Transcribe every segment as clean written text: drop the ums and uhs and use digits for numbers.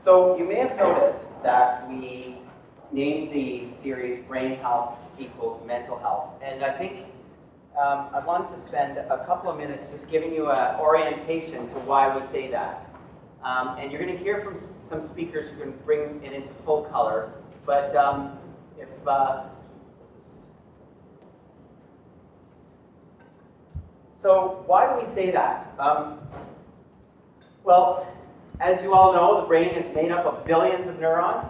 So you may have noticed that we named the series Brain Health Equals Mental Health. And I think I wanted to spend a couple of minutes just giving you an orientation to why we say that. And you're going to hear from some speakers who can bring it into full color. But so why do we say that? Well, as you all know, the brain is made up of billions of neurons,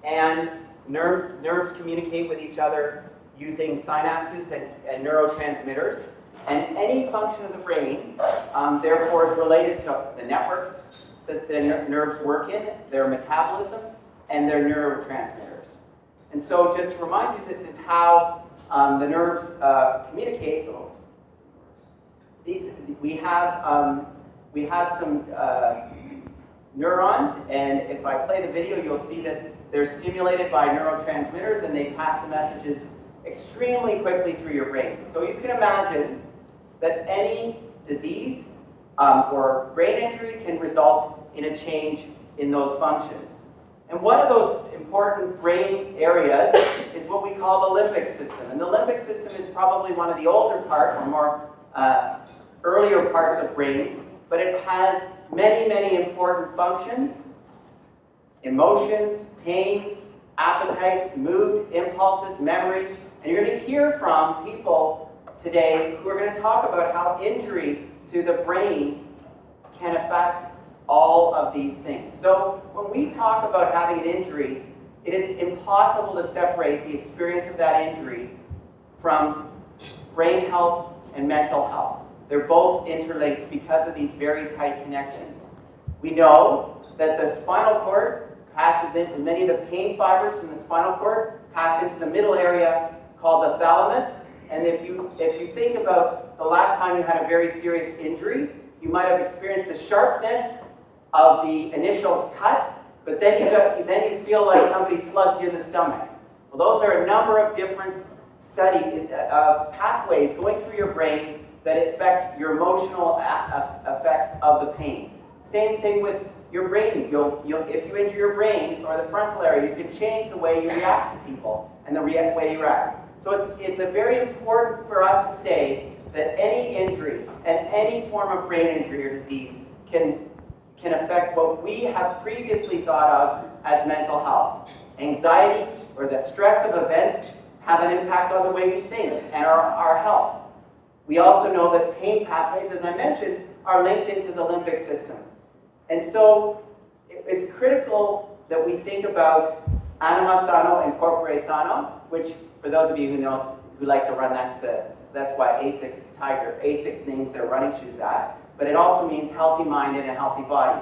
and nerves communicate with each other using synapses and neurotransmitters. And any function of the brain, therefore, is related to the networks that the nerves work in, their metabolism, and their neurotransmitters. And so just to remind you, this is how the nerves communicate. We have some neurons, and if I play the video, you'll see that they're stimulated by neurotransmitters, and they pass the messages extremely quickly through your brain. So you can imagine that any disease or brain injury can result in a change in those functions. And one of those important brain areas is what we call the limbic system. And the limbic system is probably one of the older parts, or more earlier parts of brains, but it has many, many important functions: emotions, pain, appetites, mood, impulses, memory. And you're going to hear from people today who are going to talk about how injury to the brain can affect all of these things. So when we talk about having an injury, it is impossible to separate the experience of that injury from brain health and mental health. They're both interlinked because of these very tight connections. We know that the spinal cord passes into many of the pain fibers from the spinal cord, pass into the middle area called the thalamus. And if you think about the last time you had a very serious injury, you might have experienced the sharpness of the initial cut, but then you feel like somebody slugged you in the stomach. Well, those are a number of different pathways going through your brain that affect your emotional effects of the pain. Same thing with your brain. If you injure your brain or the frontal area, you can change the way you react to people and the way you react. So it's a very important for us to say that any injury and any form of brain injury or disease can affect what we have previously thought of as mental health. Anxiety or the stress of events have an impact on the way we think and our health. We also know that pain pathways, as I mentioned, are linked into the limbic system. And so it's critical that we think about anima sano and corpore sano, which for those of you who like to run, that's why ASICS names their running shoes that. But it also means healthy mind and a healthy body.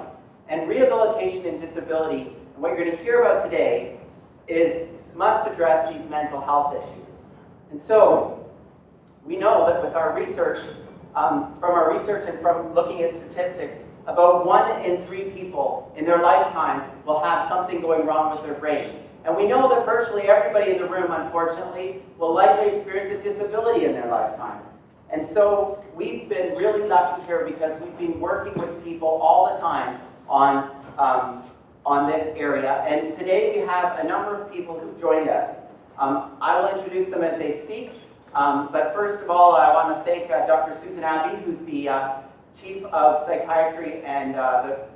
And rehabilitation and disability, and what you're going to hear about today, must address these mental health issues. And so we know that with our research, from our research and from looking at statistics, about 1 in 3 people in their lifetime will have something going wrong with their brain. And we know that virtually everybody in the room, unfortunately, will likely experience a disability in their lifetime. And so we've been really lucky here because we've been working with people all the time on this area. And today we have a number of people who've joined us. I will introduce them as they speak. But first of all, I want to thank Dr. Susan Abbey, who's the Chief of Psychiatry and the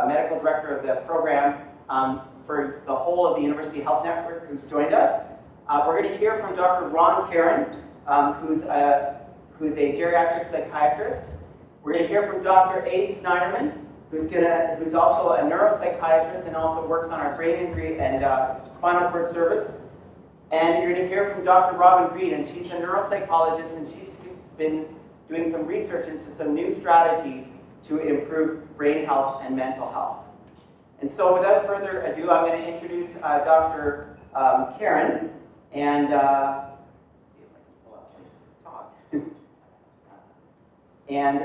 Medical Director of the program for the whole of the University Health Network, who's joined us. We're going to hear from Dr. Keren, who's a geriatric psychiatrist. We're going to hear from Dr. Abe Snaiderman, who's also a neuropsychiatrist and also works on our brain injury and spinal cord service. And you're going to hear from Dr. Robin Green, and she's a neuropsychologist, and she's been doing some research into some new strategies to improve brain health and mental health. And so without further ado, I'm going to introduce Dr. Keren, and see if I can pull up this talk. And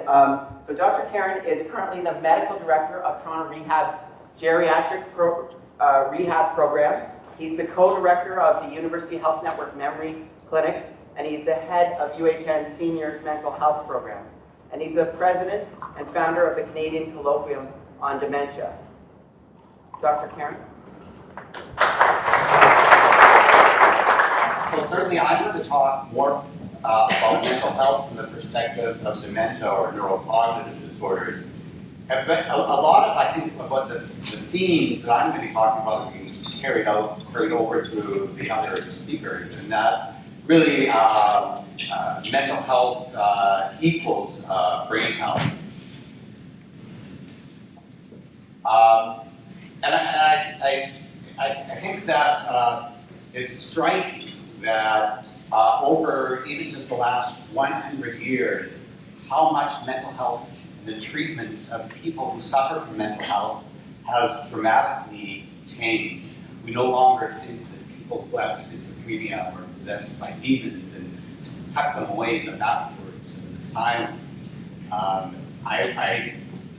so Dr. Keren is currently the Medical Director of Toronto Rehab's Geriatric Rehab Program. He's the co-director of the University Health Network Memory Clinic, and he's the head of UHN Seniors Mental Health Program. And he's the president and founder of the Canadian Colloquium on Dementia. Dr. Keren? So certainly I'm going to talk more about mental health from the perspective of dementia or neurocognitive disorders. But a lot of, I think, about the themes that I'm going to be talking about are being carried over to the other speakers, and that really mental health equals brain health. And I think that it's striking that over even just the last 100 years, how much mental health and the treatment of people who suffer from mental health has dramatically changed. We no longer think that people who have schizophrenia are possessed by demons and tuck them away in the backwards of the asylum.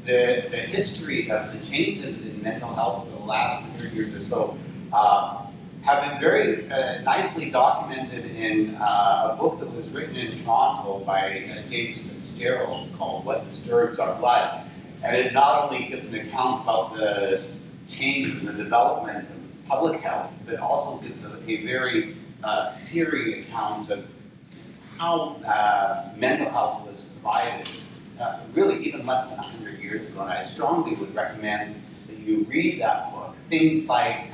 The history of the changes in mental health over the last 100 years or so have been very nicely documented in a book that was written in Toronto by James Fitzgerald called What Disturbs Our Blood. And it not only gives an account about the changes in the development of public health, but also gives a very serious account of how mental health was provided really even less than 100 years ago. And I strongly would recommend that you read that book. Things like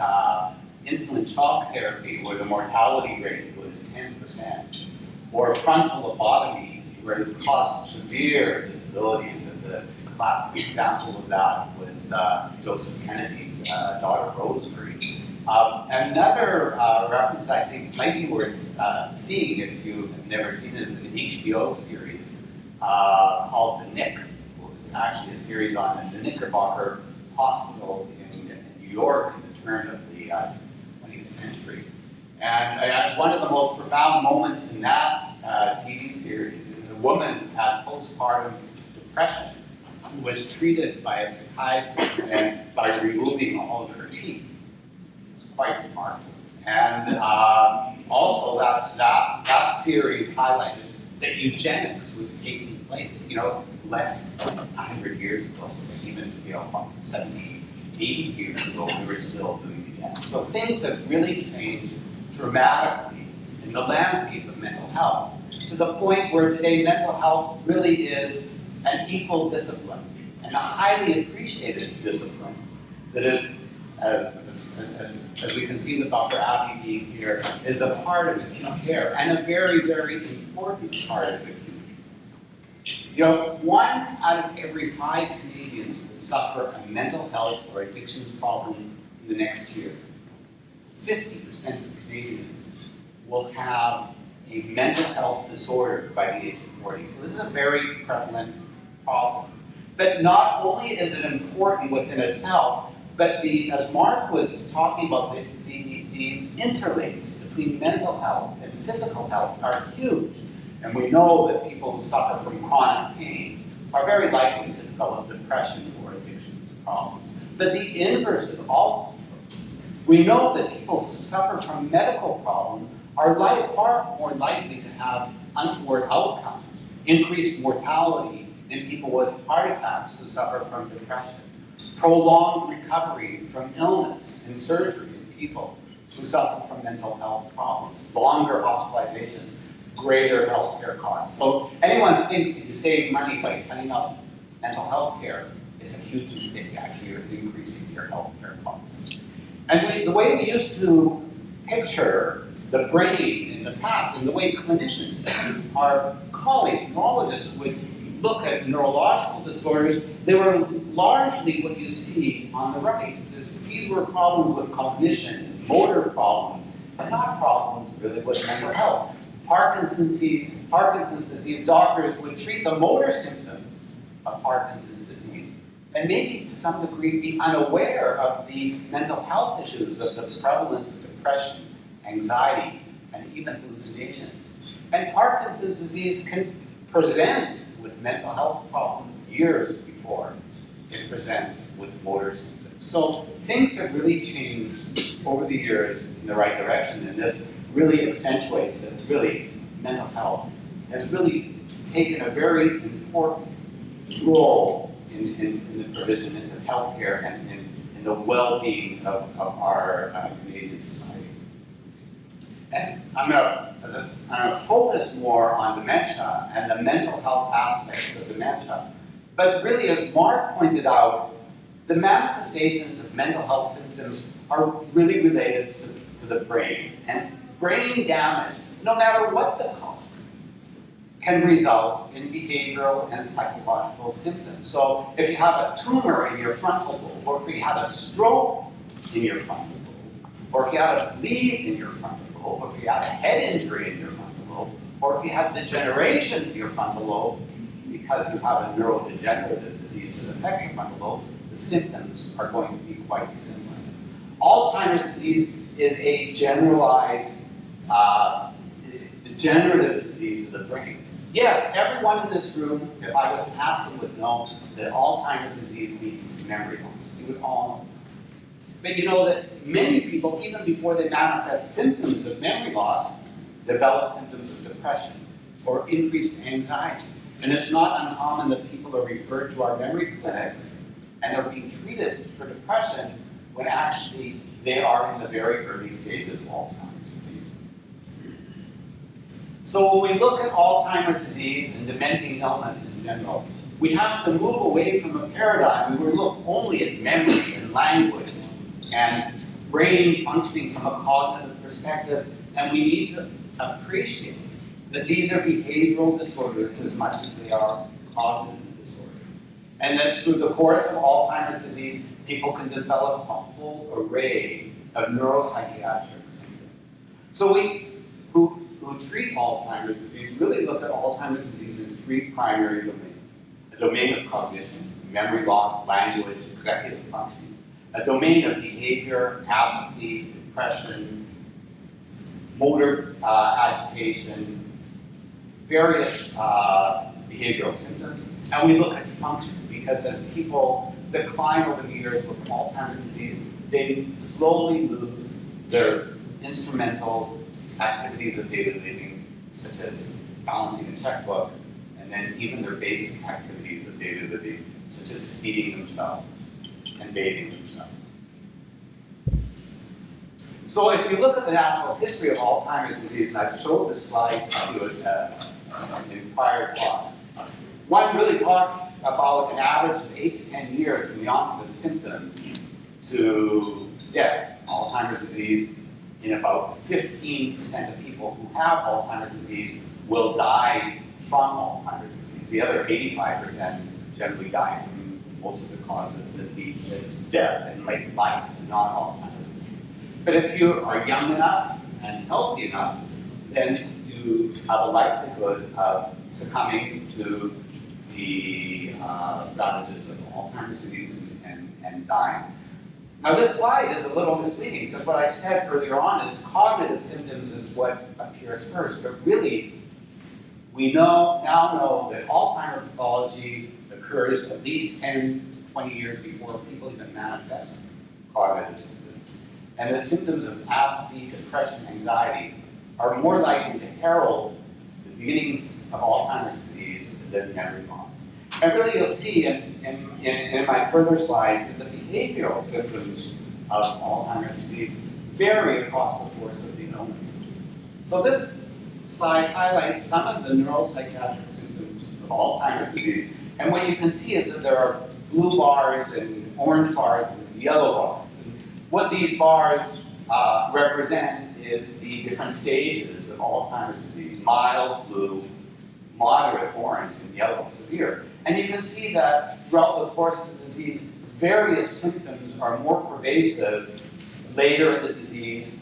insulin shock therapy, where the mortality rate was 10%, or frontal lobotomy, where it caused severe disability. The classic example of that was Joseph Kennedy's daughter, Rosemary. Another reference I think might be worth seeing if you have never seen it is an HBO series called The Nick. It was actually a series on the Knickerbocker Hospital in New York in the turn of the 20th century. And one of the most profound moments in that TV series is a woman who had postpartum depression who was treated by a psychiatrist and by removing all of her teeth. It was quite remarkable. And also that series highlighted that eugenics was taking place, less than 100 years ago, even 70, 80 years ago, we were still doing it. So things have really changed dramatically in the landscape of mental health, to the point where today mental health really is an equal discipline, and a highly appreciated discipline that is, as we can see with Dr. Abe being here, is a part of acute care, and a very, very important part of acute care. 1 out of every 5 Canadians will suffer a mental health or addictions problem in the next year. 50% of Canadians will have a mental health disorder by the age of 40. So this is a very prevalent problem. But not only is it important within itself, but as Mark was talking about, the interlinks between mental health and physical health are huge. And we know that people who suffer from chronic pain are very likely to develop depression or addictions problems. But the inverse is also true. We know that people who suffer from medical problems are far more likely to have untoward outcomes, increased mortality in people with heart attacks who suffer from depression, prolonged recovery from illness and surgery in people who suffer from mental health problems, longer hospitalizations, greater healthcare costs. So anyone thinks that you save money by cutting out mental health care is a huge mistake. Actually, you're increasing your healthcare costs. And the way we used to picture the brain in the past, and the way clinicians, our colleagues, neurologists, would look at neurological disorders, they were largely what you see on the right. These were problems with cognition, motor problems, but not problems really with mental health. Parkinson's disease, doctors would treat the motor symptoms of Parkinson's disease, and maybe to some degree be unaware of the mental health issues of the prevalence of depression, anxiety, and even hallucinations. And Parkinson's disease can present with mental health problems years before it presents with motor symptoms. So things have really changed over the years in the right direction, and this really accentuates that really mental health has really taken a very important role in the provision of healthcare and in in the well-being of our Canadian society. And I'm gonna focus more on dementia and the mental health aspects of dementia. But really, as Mark pointed out, the manifestations of mental health symptoms are really related to the brain. And brain damage, no matter what the cause, can result in behavioral and psychological symptoms. So if you have a tumor in your frontal lobe, or if you have a stroke in your frontal lobe, or if you have a bleed in your frontal lobe, or if you have a head injury in your frontal lobe, or if you have degeneration in your frontal lobe, because you have a neurodegenerative disease that affects your frontal lobe, the symptoms are going to be quite similar. Alzheimer's disease is a generalized degenerative disease of the brain. Yes, everyone in this room, if I was to ask them, would know that Alzheimer's disease leads to memory loss. You would all know. But you know that many people, even before they manifest symptoms of memory loss, develop symptoms of depression or increased anxiety. And it's not uncommon that people are referred to our memory clinics and they're being treated for depression when actually they are in the very early stages of Alzheimer's disease. So when we look at Alzheimer's disease and dementing illness in general, we have to move away from a paradigm where we look only at memory and language and brain functioning from a cognitive perspective, and we need to appreciate that these are behavioral disorders as much as they are cognitive disorders. And that through the course of Alzheimer's disease, people can develop a whole array of neuropsychiatric symptoms. So we who treat Alzheimer's disease really look at Alzheimer's disease in three primary domains. A domain of cognition, memory loss, language, executive functioning. A domain of behavior, apathy, depression, motor agitation, various behavioral symptoms. And we look at function, because as people decline over the years with Alzheimer's disease, they slowly lose their instrumental activities of daily living, such as balancing a checkbook, and then even their basic activities of daily living, such as feeding themselves and bathing themselves. So if you look at the natural history of Alzheimer's disease, and I've showed this slide to you in prior talks, one really talks about an average of 8 to 10 years from the onset of symptoms to death. Alzheimer's disease, in about 15% of people who have Alzheimer's disease will die from Alzheimer's disease. The other 85% generally die from most of the causes that lead to death and late life, not Alzheimer's disease. But if you are young enough and healthy enough, then you have a likelihood of succumbing to the ravages of Alzheimer's disease and dying. Now this slide is a little misleading, because what I said earlier on is cognitive symptoms is what appears first, but really we now know that Alzheimer's pathology occurs at least 10 to 20 years before people even manifest cognitive symptoms. And the symptoms of apathy, depression, anxiety are more likely to herald the beginning of Alzheimer's disease than memory loss. And really you'll see in my further slides that the behavioral symptoms of Alzheimer's disease vary across the course of the illness. So this slide highlights some of the neuropsychiatric symptoms of Alzheimer's disease. And what you can see is that there are blue bars and orange bars and yellow bars. And what these bars represent is the different stages of Alzheimer's disease: mild, blue, moderate, orange, and yellow, severe. And you can see that throughout the course of the disease, various symptoms are more pervasive later in the disease,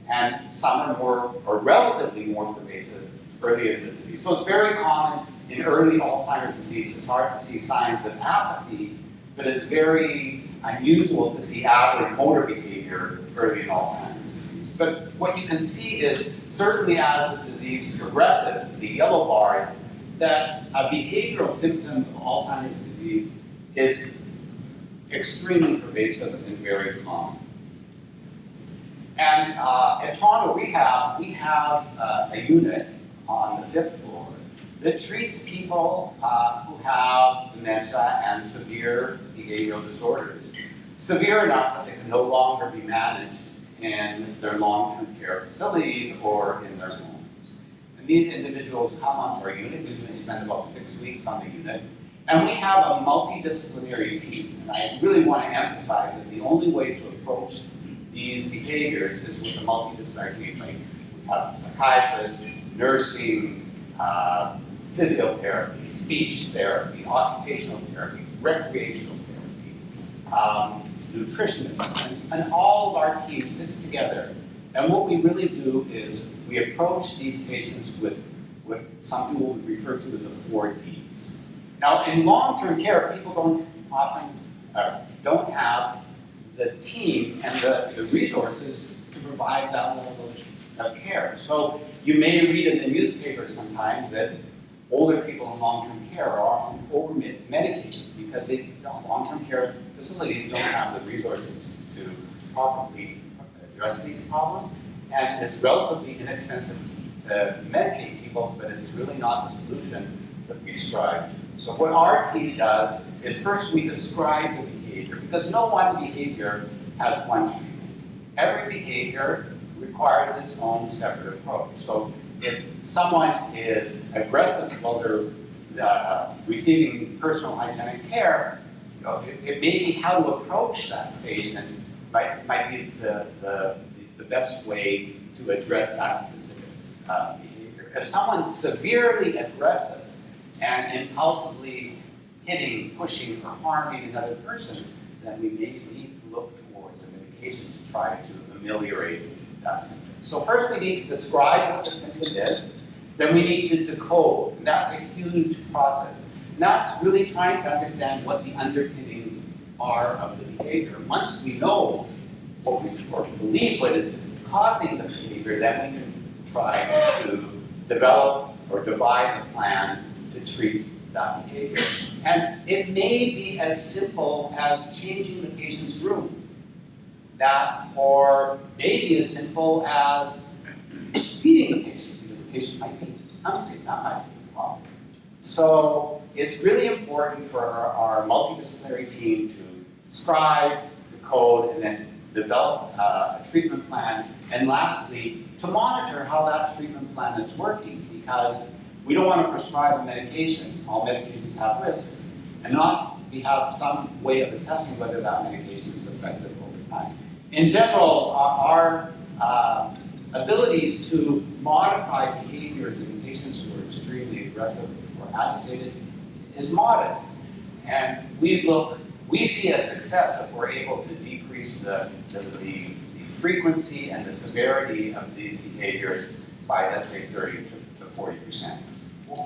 and some are more, or relatively more pervasive earlier in the disease. So it's very common in early Alzheimer's disease to start to see signs of apathy, but it's very unusual to see aberrant motor behavior early in Alzheimer's disease. But what you can see is, certainly as the disease progresses, the yellow bars, that a behavioral symptom of Alzheimer's disease is extremely pervasive and very common. And at Toronto Rehab, we have a unit on the 5th floor that treats people who have dementia and severe behavioral disorders. severe enough that they can no longer be managed in their long-term care facilities or in their homes. And these individuals come onto our unit. We usually spend about 6 weeks on the unit. And we have a multidisciplinary team. And I really want to emphasize that the only way to approach these behaviors is with a multidisciplinary team. Like we have psychiatrists, nursing, physiotherapy, speech therapy, occupational therapy, recreational therapy, nutritionists, and all of our team sits together. And what we really do is we approach these patients with what some people would refer to as the 4 Ds. Now, in long-term care, people don't often don't have the team and the resources to provide that level of care. So you may read in the newspaper sometimes that older people in long-term care are often over-medicated because long-term care facilities don't have the resources to properly address these problems, and it's relatively inexpensive to medicate people, but it's really not the solution that we strive to. So what our team does is first we describe the behavior, because no one behavior has one treatment. Every behavior requires its own separate approach. So if someone is aggressive while they're receiving personal hygienic care, it may be how to approach that patient might be the best way to address that specific behavior. If someone's severely aggressive and impulsively hitting, pushing, or harming another person, then we may need to look towards a medication to try to ameliorate that symptom. So first we need to describe what the symptom is, then we need to decode, and that's a huge process. And that's really trying to understand what the underpinnings are of the behavior. Once we know or believe what is causing the behavior, then we can try to develop or devise a plan to treat that behavior. And it may be as simple as changing the patient's room. That, or maybe as simple as feeding the patient, because the patient might be hungry. That might be a problem. So it's really important for our multidisciplinary team to describe, decode, and then develop a treatment plan. And lastly, to monitor how that treatment plan is working, because we don't want to prescribe a medication. All medications have risks, and we have some way of assessing whether that medication is effective over time. In general, our abilities to modify behaviors in patients who are extremely aggressive or agitated is modest. And we see a success if we're able to decrease the frequency and the severity of these behaviors by, let's say, 30 to 40%,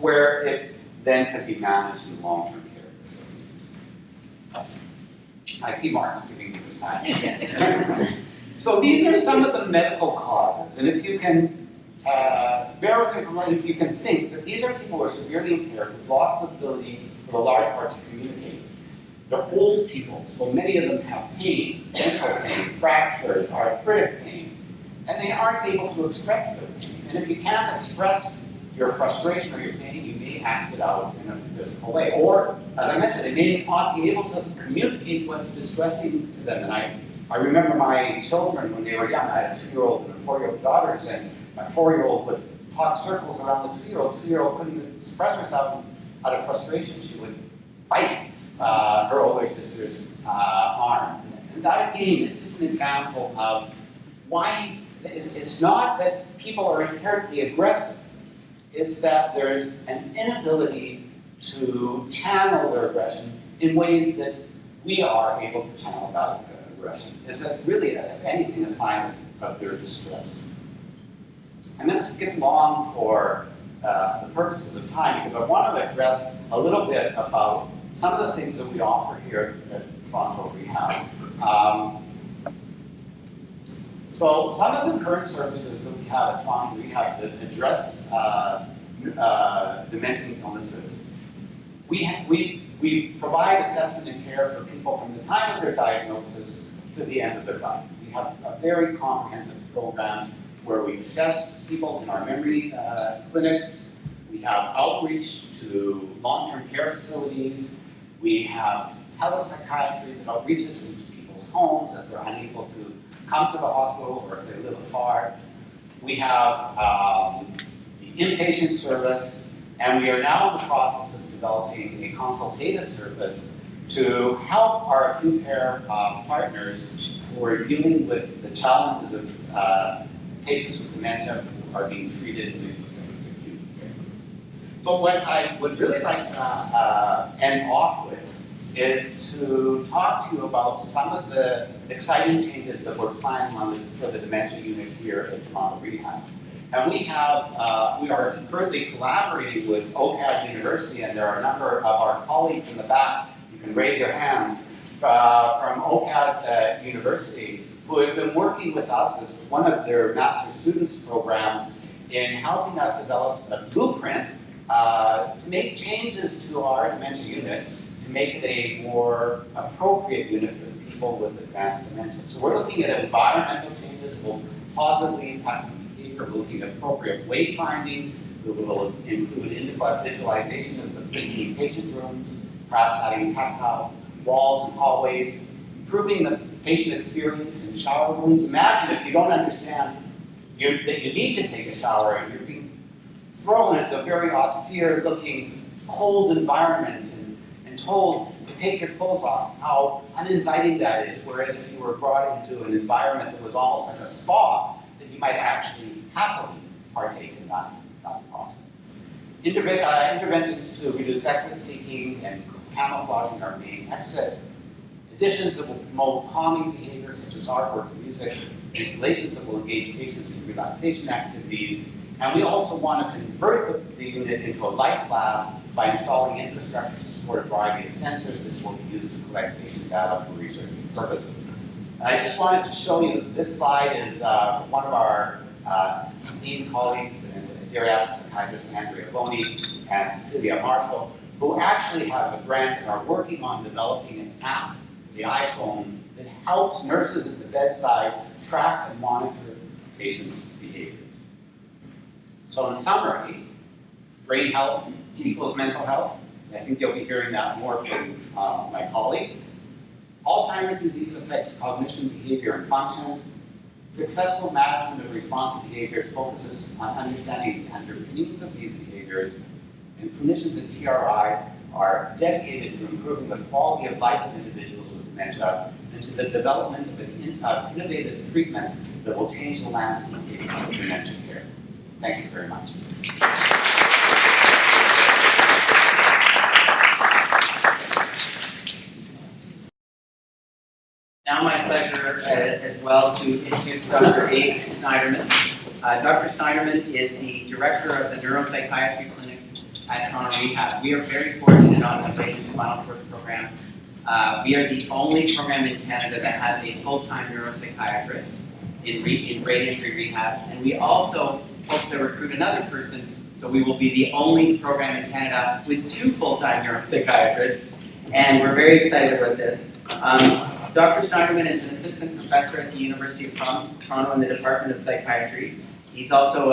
where it then could be managed in long-term care facilities. I see Mark's giving me the sign. Yes. So these are some of the medical causes, and if you can bear with me for a moment, if you can think that these are people who are severely impaired, who've lost the ability for the large part to communicate. They're old people, so many of them have pain, dental pain, fractures, arthritic pain, and they aren't able to express their pain. And if you can't express your frustration or your pain, you may act it out in a physical way. Or, as I mentioned, they may not be able to communicate what's distressing to them. And I remember my children when they were young. I had a 2-year-old and a 4-year-old daughters, and my 4-year-old would talk circles around the 2-year-old. 2-year-old couldn't express herself out of frustration. She would bite her older sister's arm. And that, again, is just an example of why it's not that people are inherently aggressive. It's that there's an inability to channel their aggression in ways that we are able to channel that aggression. It's really, if anything, a sign of their distress. I'm going to skip along for the purposes of time because I want to address a little bit about some of the things that we offer here at Toronto Rehab. So some of the current services that we have at Toronto Rehab that address dementing illnesses, we provide assessment and care for people from the time of their diagnosis to the end of their life. We have a very comprehensive program where we assess people in our memory clinics. We have outreach to long-term care facilities. We have telepsychiatry that outreaches into people's people's homes if they're unable to come to the hospital or if they live afar. We have the inpatient service, and we are now in the process of developing a consultative service to help our acute care partners who are dealing with the challenges of patients with dementia who are being treated with acute care. But what I would really like to end off with is to talk to you about some of the exciting changes that we're planning for the dementia unit here at Toronto Rehab. And we are currently collaborating with OCAD University, and there are a number of our colleagues in the back, you can raise your hands, from OCAD University, who have been working with us as one of their master's students programs in helping us develop a blueprint to make changes to our dementia unit to make it a more appropriate unit for the people with advanced dementia. So we're looking at environmental changes that will positively impact behavior. We're looking at appropriate wayfinding. We will include individualization of the 15 patient rooms, perhaps adding tactile walls and hallways, improving the patient experience in shower rooms. Imagine if you don't understand that you need to take a shower and you're being thrown into a very austere looking cold environment and told to take your clothes off, how uninviting that is. Whereas if you were brought into an environment that was almost like a spa, that you might actually happily partake in that process. Interventions to reduce exit seeking and camouflaging our main exit. Additions that will promote calming behaviors such as artwork and music. Installations that will engage patients in relaxation activities. And we also want to convert the unit into a life lab by installing infrastructure to support a variety of sensors that will be used to collect patient data for research purposes. And I just wanted to show you that this slide is one of our esteemed colleagues, geriatric psychiatrist Andrea Boney and Cecilia Marshall, who actually have a grant and are working on developing an app for the iPhone that helps nurses at the bedside track and monitor patients' behaviors. So in summary, brain health equals mental health. I think you'll be hearing that more from my colleagues. Alzheimer's disease affects cognition, behavior, and function. Successful management of responsive behaviors focuses on understanding the underpinnings of these behaviors, and clinicians at TRI are dedicated to improving the quality of life of individuals with dementia and to the development of innovative treatments that will change the landscape of dementia care. Thank you very much. Now my pleasure as well to introduce Dr. Abe Snaiderman. Dr. Snaiderman is the director of the neuropsychiatry clinic at Toronto Rehab. We are very fortunate on the brain and spinal cord program. We are the only program in Canada that has a full-time neuropsychiatrist in brain injury rehab, and we also hope to recruit another person, so we will be the only program in Canada with 2 full-time neuropsychiatrists, and we're very excited about this. Dr. Snaiderman is an assistant professor at the University of Toronto in the Department of Psychiatry. He's also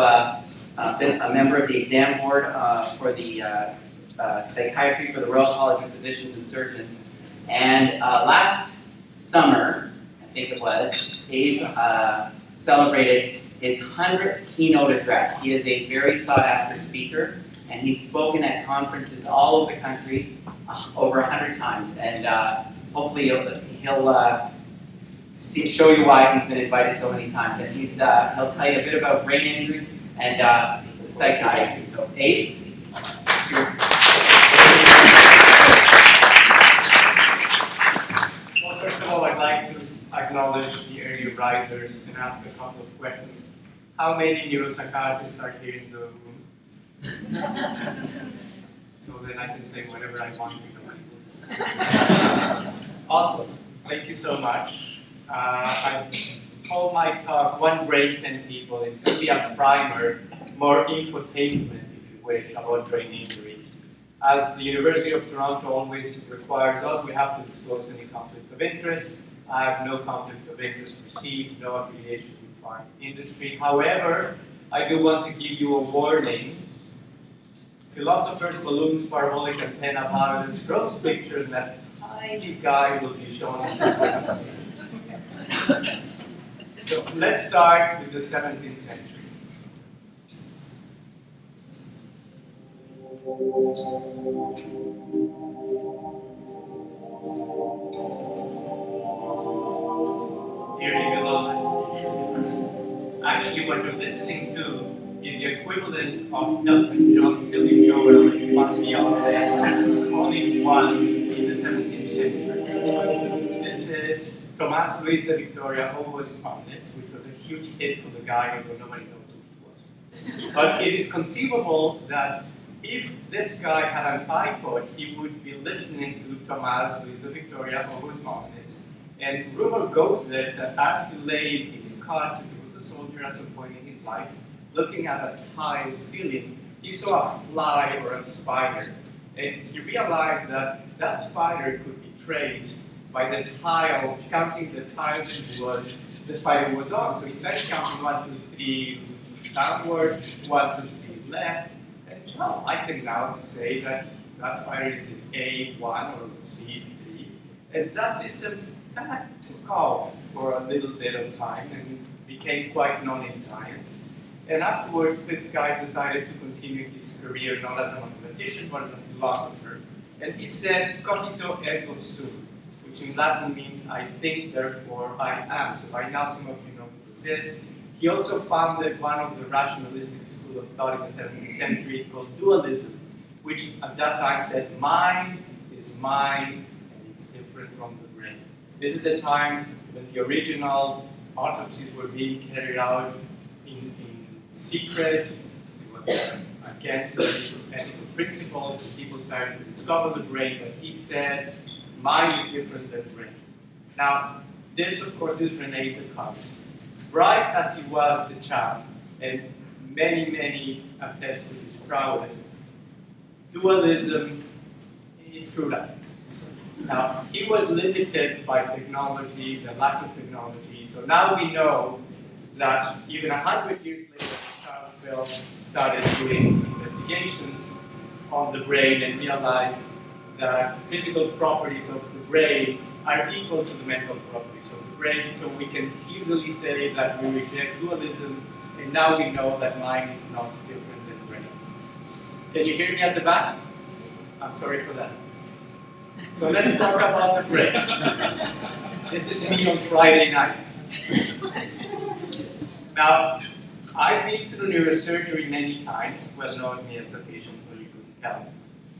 been a member of the exam board for the psychiatry for the Royal College of Physicians and Surgeons. And last summer, I think it was, Abe celebrated his 100th keynote address. He is a very sought-after speaker, and he's spoken at conferences all over the country over 100 times. And hopefully he'll show you why he's been invited so many times. And he'll tell you a bit about brain injury and psychiatry. So, Abe, sure. Well, first of all, I'd like to acknowledge the early risers and ask a couple of questions. How many neuropsychiatrists are here in the room? So then I can say whatever I want to. Awesome. Thank you so much. I call my talk One Brain, 10 People. It's going to be a primer, more infotainment, if you wish, about brain injury. As the University of Toronto always requires us, we have to disclose any conflict of interest. I have no conflict of interest perceived, no affiliation with the pharma industry. However, I do want to give you a warning. Philosophers, balloons, parabolic antenna, violence, gross pictures, and that tiny guy will be shown in this presentation. So let's start with the 17th century. Dearly beloved, actually what you're listening to is the equivalent of Elton John, Billy Joel, and one Beyonce, only one in the 17th century. This is Tomás Luis de Victoria Hugo's Omnibus, which was a huge hit for the guy, although nobody knows who he was. But it is conceivable that if this guy had an iPod, he would be listening to Tomás Luis de Victoria Hugo's Omnibus. And rumor goes that as he lay in his cot, as he was a soldier at some point in his life, looking at a tile ceiling, he saw a fly or a spider. And he realized that that spider could be traced by the tiles, counting the tiles the spider was on. So he started counting 1, 2, 3 downward, 1, 2, 3 left. And well, I can now say that that spider is in A1 or C3. And that system kind of took off for a little bit of time and became quite known in science. And afterwards, this guy decided to continue his career not as a mathematician, but as a philosopher. And he said, cogito ergo sum, which in Latin means I think, therefore I am. So by now, some of you know who this is. He also founded one of the rationalistic school of thought in the 17th century called dualism, which at that time said mind is mind and it's different from the brain. This is the time when the original autopsies were being carried out in secret. It was against ethical principles, and people started to discover the brain, but he said mind is different than brain. Now, this, of course, is René Descartes. Bright as he was, the chap, and many attest to his prowess, dualism is screwed up. Now, he was limited by technology, the lack of technology, so now we know that even 100 years later, Charles Bell started doing investigations on the brain and realized that physical properties of the brain are equal to the mental properties of the brain, so we can easily say that we reject dualism, and now we know that mind is not different than brain. Can you hear me at the back? I'm sorry for that. So let's talk about the brain. This is me on Friday nights. Now, I've been through neurosurgery many times, well known me as a patient, so you couldn't tell.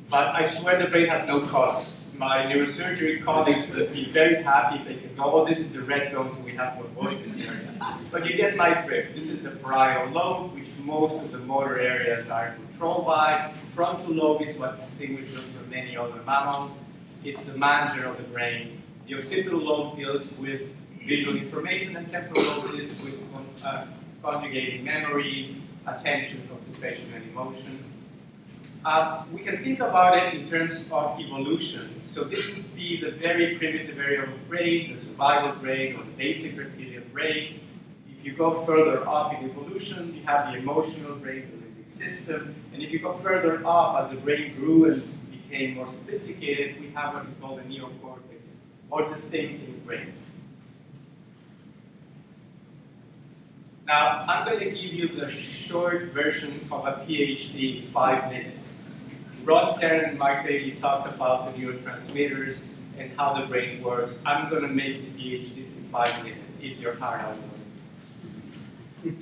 But I swear the brain has no colors. My neurosurgery colleagues will be very happy if they can know, oh, this is the red zone, so we have to avoid this area. But you get my drift. This is the parietal lobe, which most of the motor areas are controlled by. Frontal lobe is what distinguishes us from many other mammals. It's the manager of the brain. The occipital lobe deals with visual information, and temporal lobe deals with conjugating memories, attention, concentration, and emotion. We can think about it in terms of evolution. So this would be the very primitive area of the brain, the survival brain, or the basic reptilian brain. If you go further up in evolution, you have the emotional brain, the limbic system. And if you go further up, as the brain grew and became more sophisticated, we have what we call the neocortex, or the thinking brain. Now, I'm going to give you the short version of a PhD in 5 minutes. Ron, Keren, and Mike Bailey talked about the neurotransmitters and how the brain works. I'm going to make the PhDs in 5 minutes, if you're hard out of it.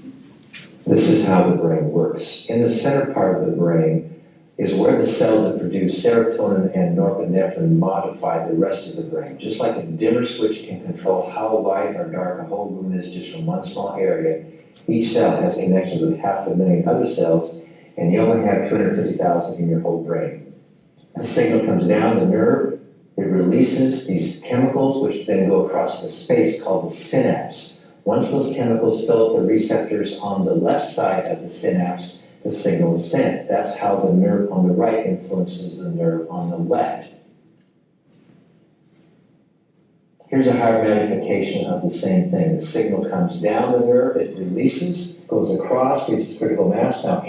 This is how the brain works. In the center part of the brain is where the cells that produce serotonin and norepinephrine modify the rest of the brain. Just like a dimmer switch can control how light or dark a whole room is just from one small area, each cell has connections with 500,000 other cells, and you only have 250,000 in your whole brain. The signal comes down the nerve, it releases these chemicals which then go across the space called the synapse. Once those chemicals fill up the receptors on the left side of the synapse, the signal is sent. That's how the nerve on the right influences the nerve on the left. Here's a higher magnification of the same thing. The signal comes down the nerve, it releases, goes across, reaches critical mass, now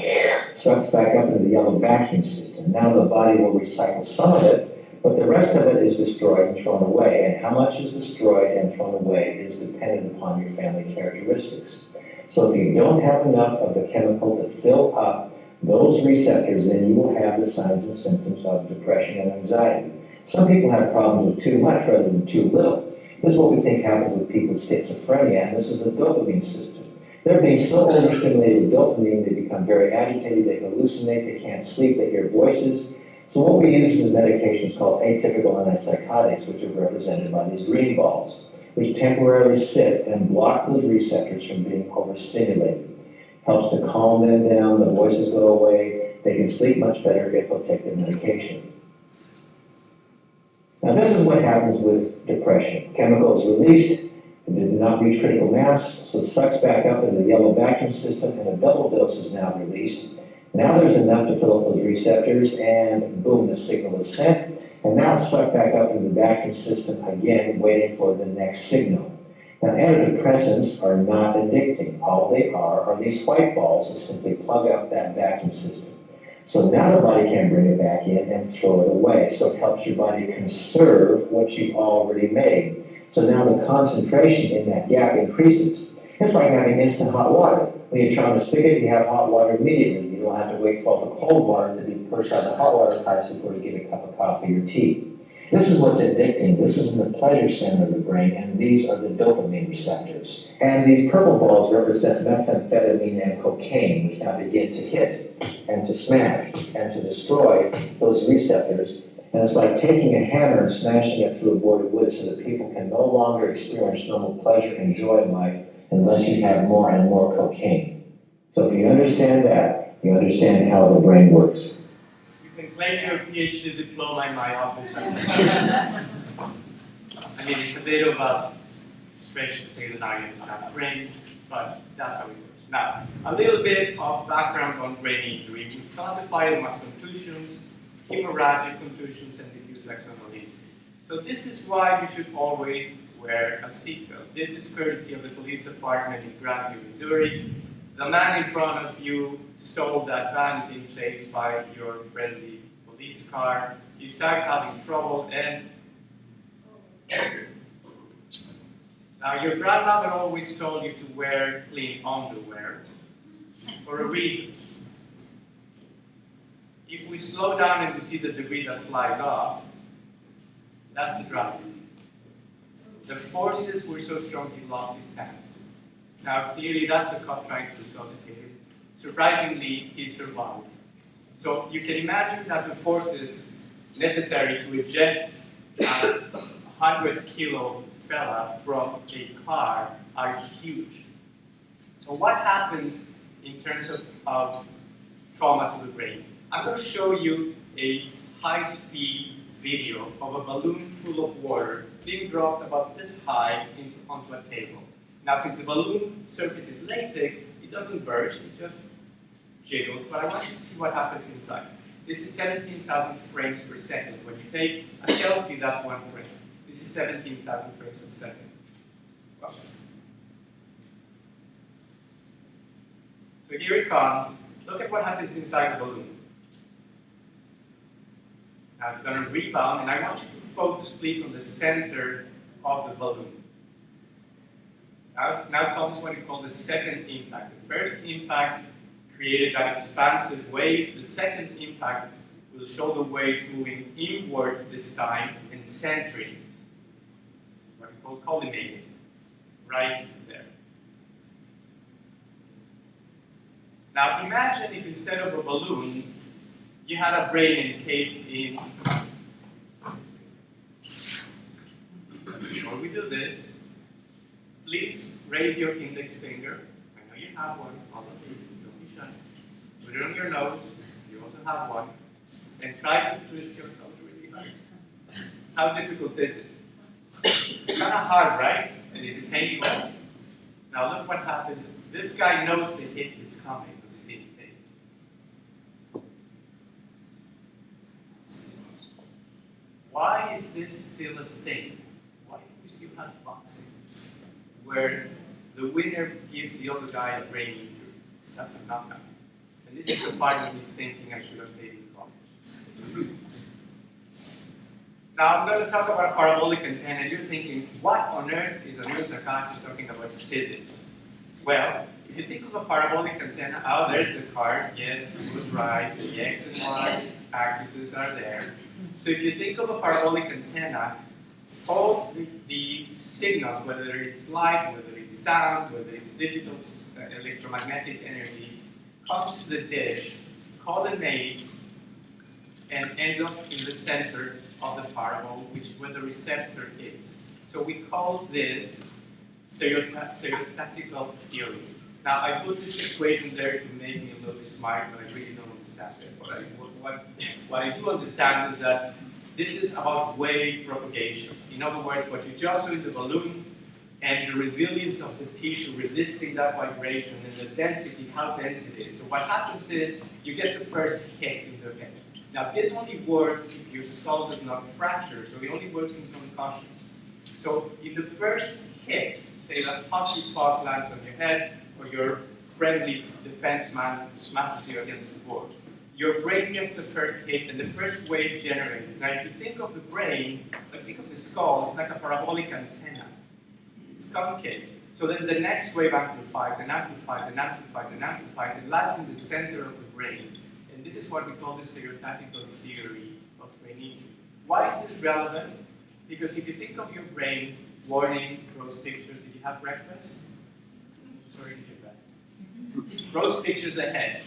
sucks back up into the yellow vacuum system. Now the body will recycle some of it, but the rest of it is destroyed and thrown away, and how much is destroyed and thrown away is dependent upon your family characteristics. So if you don't have enough of the chemical to fill up those receptors, then you will have the signs and symptoms of depression and anxiety. Some people have problems with too much rather than too little. This is what we think happens with people with schizophrenia, and this is the dopamine system. They're being so overstimulated with dopamine, they become very agitated, they hallucinate, they can't sleep, they hear voices. So what we use is a medication called atypical antipsychotics, which are represented by these green balls, which temporarily sit and block those receptors from being overstimulated. Helps to calm them down, the voices go away, they can sleep much better if they'll take their medication. Now this is what happens with depression. Chemical is released, it did not reach critical mass, so it sucks back up into the yellow vacuum system, and a double dose is now released. Now there's enough to fill up those receptors, and boom, the signal is sent, and now it's sucked back up into the vacuum system again, waiting for the next signal. Now antidepressants are not addicting. All they are these white balls that simply plug up that vacuum system. So now the body can bring it back in and throw it away. So it helps your body conserve what you've already made. So now the concentration in that gap increases. It's like having instant hot water. When you turn on the spigot, you have hot water immediately. You don't have to wait for all the cold water to be pushed out of the hot water pipes before you get a cup of coffee or tea. This is what's addicting. This is in the pleasure center of the brain, and these are the dopamine receptors. And these purple balls represent methamphetamine and cocaine, which now begin to hit and to smash and to destroy those receptors. And it's like taking a hammer and smashing it through a board of wood so that people can no longer experience normal pleasure and joy in life unless you have more and more cocaine. So if you understand that, you understand how the brain works. You can claim your PhD diploma in my office. I mean, it's a bit of a stretch to say that I understand brain, but that's how it works. Now, a little bit of background on brain injury. We classify them as contusions, hemorrhagic contusions, and diffuse axonal injury. So this is why you should always wear a seatbelt. This is courtesy of the police department in Grandview, Missouri. The man in front of you stole that van being chased by your friendly police car. You start having trouble, and now your grandmother always told you to wear clean underwear for a reason. If we slow down and we see the debris that flies off, that's the drama. The forces were so strong he lost his pants. Now clearly that's a cop trying to resuscitate him. Surprisingly, he survived. So you can imagine that the forces necessary to eject a 100-kilo fella from a car are huge. So what happens in terms of trauma to the brain? I'm going to show you a high-speed video of a balloon full of water being dropped about this high onto a table. Now, since the balloon surface is latex, it doesn't burst, it just jiggles, but I want you to see what happens inside. This is 17,000 frames per second. When you take a selfie, that's 1 frame. This is 17,000 frames a second. Wow. So here it comes. Look at what happens inside the balloon. Now it's going to rebound, and I want you to focus, please, on the center of the balloon. Now comes what we call the second impact. The first impact created that expansive waves. The second impact will show the waves moving inwards this time and centering. What we call collimating, right there. Now imagine if instead of a balloon, you had a brain encased in. Before we do this, please raise your index finger. I know you have one. All of you, don't be shy. Put it on your nose. You also have one. And try to twist your nose really hard. How difficult is it? It's kind of hard, right? And is it painful? Now look what happens. This guy knows the hit is coming because he didn't take it. Why is this still a thing? Why do we still have boxing where the winner gives the other guy a brain injury? That's a knockout. And this is the part of me thinking I should have stayed in college. Now I'm going to talk about parabolic antenna, and you're thinking, what on earth is a neuropsychiatrist talking about physics? Well, if you think of a parabolic antenna, oh, there's the card, yes, it was right, the X and Y axes are there. So if you think of a parabolic antenna, all the signals, whether it's light, whether it's sound, whether it's digital electromagnetic energy, comes to the dish, collimates, and ends up in the center of the parabol, which where the receptor is. So we call this stereotactical theory. Now I put this equation there to make me look smart, but I really don't understand it. What I do understand is that this is about wave propagation. In other words, what you just saw in the balloon and the resilience of the tissue resisting that vibration and the density, how dense it is. So what happens is you get the first hit in the head. Now this only works if your skull does not fracture, so it only works in concussions. So in the first hit, say that toxic pot lands on your head, or your friendly defenseman smashes you against the board. Your brain gets the first hit, and the first wave generates. Now, if you think of the brain, think of the skull, it's like a parabolic antenna. It's concave. So then the next wave amplifies and amplifies and amplifies and amplifies and lands in the center of the brain. And this is what we call the stereotactical theory of brain injury. Why is this relevant? Because if you think of your brain, warning, gross pictures, did you have breakfast? Sorry to hear that. Gross pictures ahead.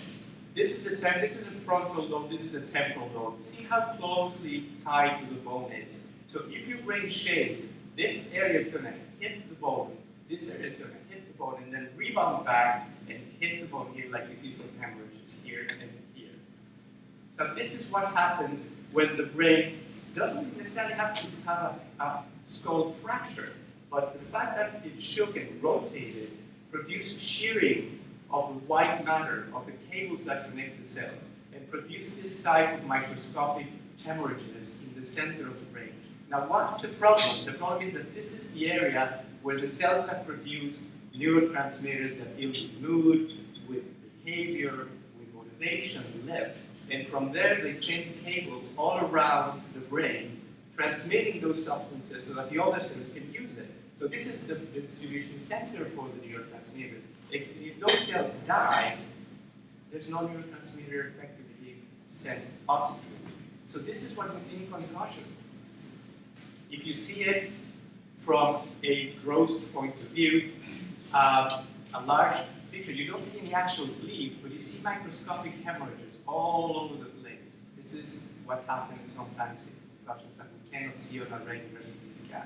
This is a frontal lobe, this is a temporal lobe. See how closely tied to the bone is. So if your brain shakes, this area is going to hit the bone, this area is going to hit the bone, and then rebound back and hit the bone here, like you see some hemorrhages here and here. So this is what happens when the brain doesn't necessarily have to have a skull fracture, but the fact that it shook and rotated produced shearing of the white matter, of the cables that connect the cells, and produce this type of microscopic hemorrhages in the center of the brain. Now, what's the problem? The problem is that this is the area where the cells that produce neurotransmitters that deal with mood, with behavior, with motivation live. And from there, they send cables all around the brain, transmitting those substances so that the other cells can use it. So this is the distribution center for the neurotransmitters. If those cells die, there's no neurotransmitter effectively being sent upstream. So this is what we see in concussions. If you see it from a gross point of view, a large picture, you don't see any actual bleeds, but you see microscopic hemorrhages all over the place. This is what happens sometimes in concussions that we cannot see on a regular CT scan.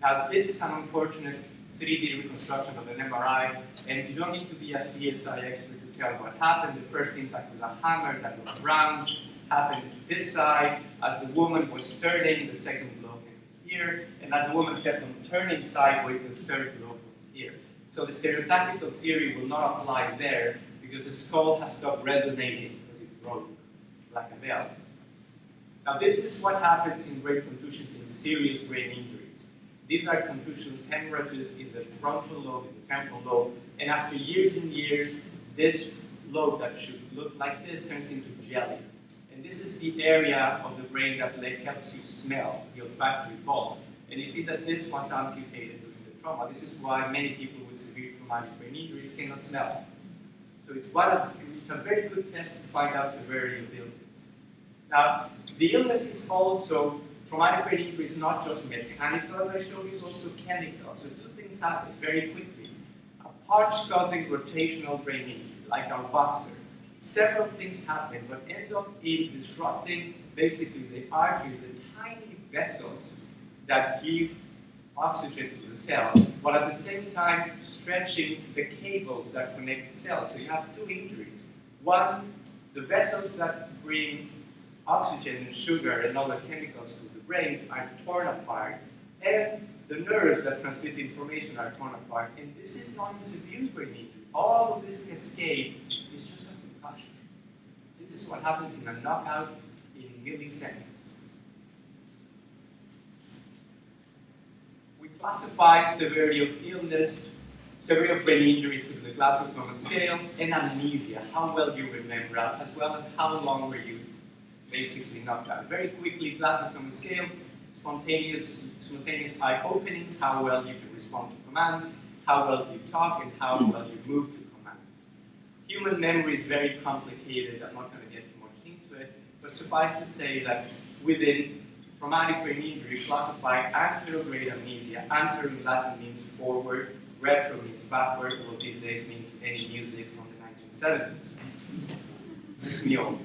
Now, this is an unfortunate 3D reconstruction of an MRI, and you don't need to be a CSI expert to tell what happened. The first impact was a hammer that was round, happened to this side. As the woman was turning, the second blow came here, and as the woman kept on turning sideways, the third blow was here. So the stereotactical theory will not apply there because the skull has stopped resonating because it broke like a bell. Now, this is what happens in brain contusions in serious brain injuries. These are contusions, hemorrhages in the frontal lobe, in the temporal lobe, and after years and years, this lobe that should look like this turns into jelly. And this is the area of the brain that helps you smell, the olfactory bulb. And you see that this was amputated during the trauma. This is why many people with severe traumatic brain injuries cannot smell. So it's a very good test to find out severity of illness. Now, the illness is also traumatic brain injury is not just mechanical, as I showed you, it's also chemical. So two things happen very quickly. A punch causing rotational brain injury, like our boxer. Several things happen, but end up in disrupting basically the arteries, the tiny vessels that give oxygen to the cell, but at the same time stretching the cables that connect the cells. So you have two injuries. One, the vessels that bring oxygen and sugar and other chemicals to the brains are torn apart, and the nerves that transmit information are torn apart. And this is not a severe brain injury. All of this cascade is just a concussion. This is what happens in a knockout in milliseconds. We classify severity of illness, severity of brain injuries through the Glasgow Coma Scale, and amnesia, how well you remember, as well as how long were you basically knocked out. Very quickly, Glasgow Coma Scale, spontaneous eye opening, how well you can respond to commands, how well you talk, and how well you move to command. Human memory is very complicated. I'm not going to get too much into it, but suffice to say that within traumatic brain injury, classify anterograde amnesia. Antero in Latin means forward, retro means backward, well these days means any music from the 1970s. It's me old.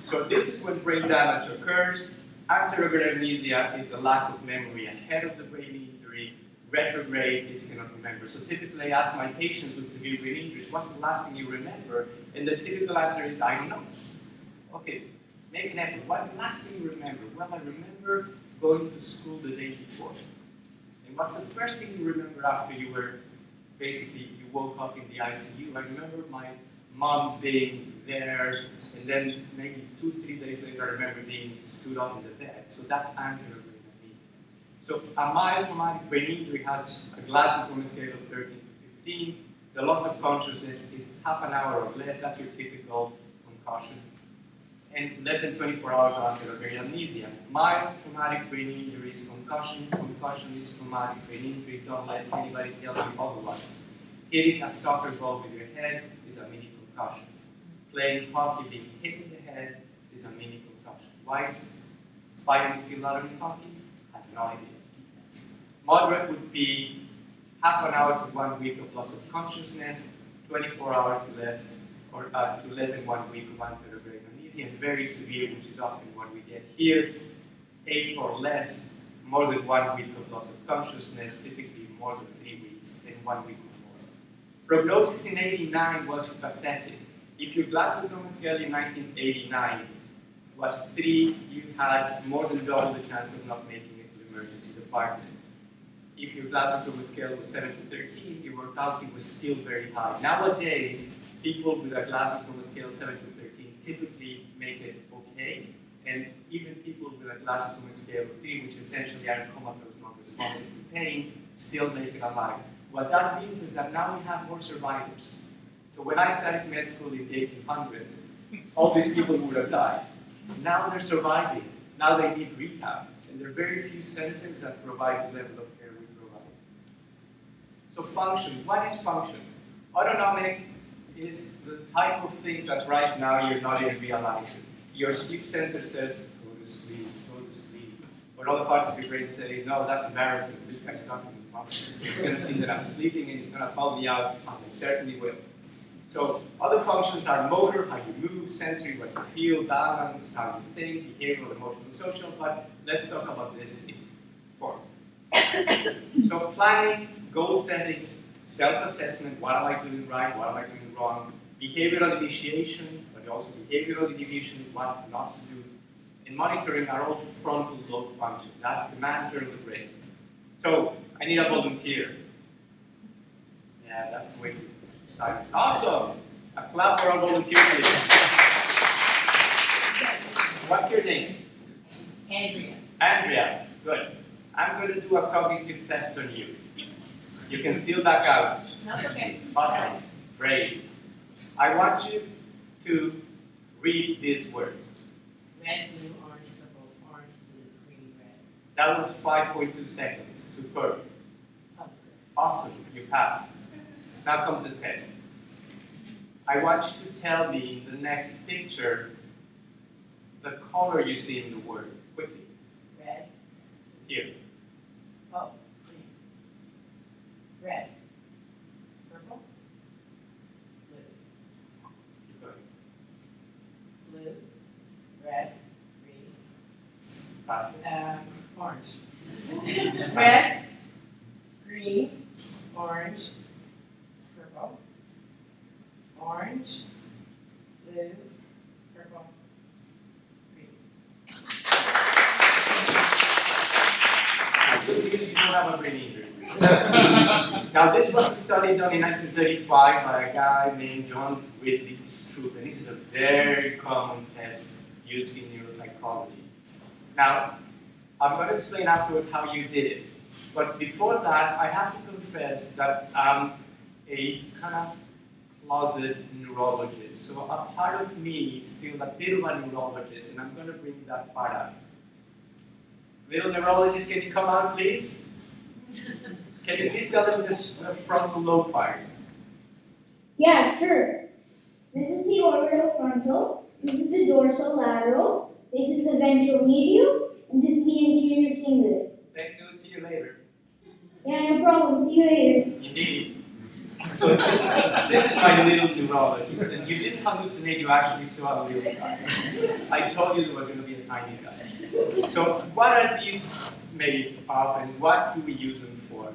So this is when brain damage occurs. Anterograde amnesia is the lack of memory ahead of the brain injury. Retrograde is cannot remember. So typically I ask my patients with severe brain injuries, what's the last thing you remember? And the typical answer is, I don't know. Okay, make an effort. What's the last thing you remember? Well, I remember going to school the day before. And what's the first thing you remember after you woke up in the ICU? I remember my mom being there, and then maybe 2-3 days later, I remember being stood up in the bed. So that's anterograde amnesia. So a mild traumatic brain injury has a Glasgow Coma scale of 13 to 15. The loss of consciousness is half an hour or less. That's your typical concussion. And less than 24 hours of anterograde amnesia. Mild traumatic brain injury is concussion. Concussion is traumatic brain injury. Don't let anybody tell you otherwise. Hitting a soccer ball with your head is a mini concussion. Playing hockey, being hit in the head is a mini concussion. Why is fighting still not in hockey? I have no idea. Moderate would be half an hour to 1 week of loss of consciousness, 24 hours to less, or to less than 1 week of anterograde amnesia, and very severe, which is often what we get here, 8 or less, more than 1 week of loss of consciousness, typically more than 3 weeks, and 1 week or more. Prognosis in '89 was pathetic. If your Glasgow Coma scale in 1989 was 3, you had more than double the chance of not making it to the emergency department. If your Glasgow Coma scale was 7 to 13, your mortality was still very high. Nowadays, people with a Glasgow Coma scale 7 to 13 typically make it okay, and even people with a Glasgow Coma scale of 3, which essentially are comatose, not responsive to pain, still make it alive. What that means is that now we have more survivors. So when I started med school in the 1800s, all these people would have died. Now they're surviving. Now they need rehab. And there are very few centers that provide the level of care we provide. So function. What is function? Autonomic is the type of things that right now you're not even realizing. Your sleep center says, go to sleep, go to sleep. But other parts of your brain say, no, that's embarrassing. This guy's talking to function. So he's going to see that I'm sleeping and he's going to call me out. And he certainly will. So other functions are motor, how you move, sensory, what you feel, balance, how you think, behavioral, emotional, social, but let's talk about this thing. 4. So planning, goal setting, self-assessment, what am I doing right, what am I doing wrong, behavioral initiation, but also behavioral inhibition, what not to do, and monitoring are all frontal lobe functions. That's the manager of the brain. So I need a volunteer. Yeah, that's the way to. Awesome! A clap for our volunteer, please. What's your name? Andrea. Andrea. Good. I'm going to do a cognitive test on you. You can still back out. That's okay. Awesome. Great. I want you to read these words. Red, blue, orange, purple, orange, blue, green, red. That was 5.2 seconds. Superb. Oh, Awesome. You passed. Now comes the test. I want you to tell me in the next picture the color you see in the word. Quickly. red. Here. Oh, green. Red. Purple. Blue. Keep going. Blue. Red. Green. Fast. Orange. Red. Green. Orange. Purple. Orange. Blue. Purple. Green. Good news, you don't have a brain injury. Now, this was a study done in 1935 by a guy named John Ridley Stroop, and this is a very common test used in neuropsychology. Now, I'm going to explain afterwards how you did it. But before that, I have to confess that I'm a kind of closet neurologist. So a part of me is still a bit of a neurologist, and I'm going to bring that part up. Little neurologist, can you come out, please? Can you please tell them this frontal lobe parts? Yeah, sure. This is the orbitofrontal, this is the dorsolateral, this is the ventral medial, and this is the anterior cingulate. Thanks, we'll see you later. Yeah, no problem. See you later. Indeed. So this is my little neurologist, and you didn't hallucinate, you actually saw a little guy. I told you there was going to be a tiny guy. So what are these made of, and what do we use them for?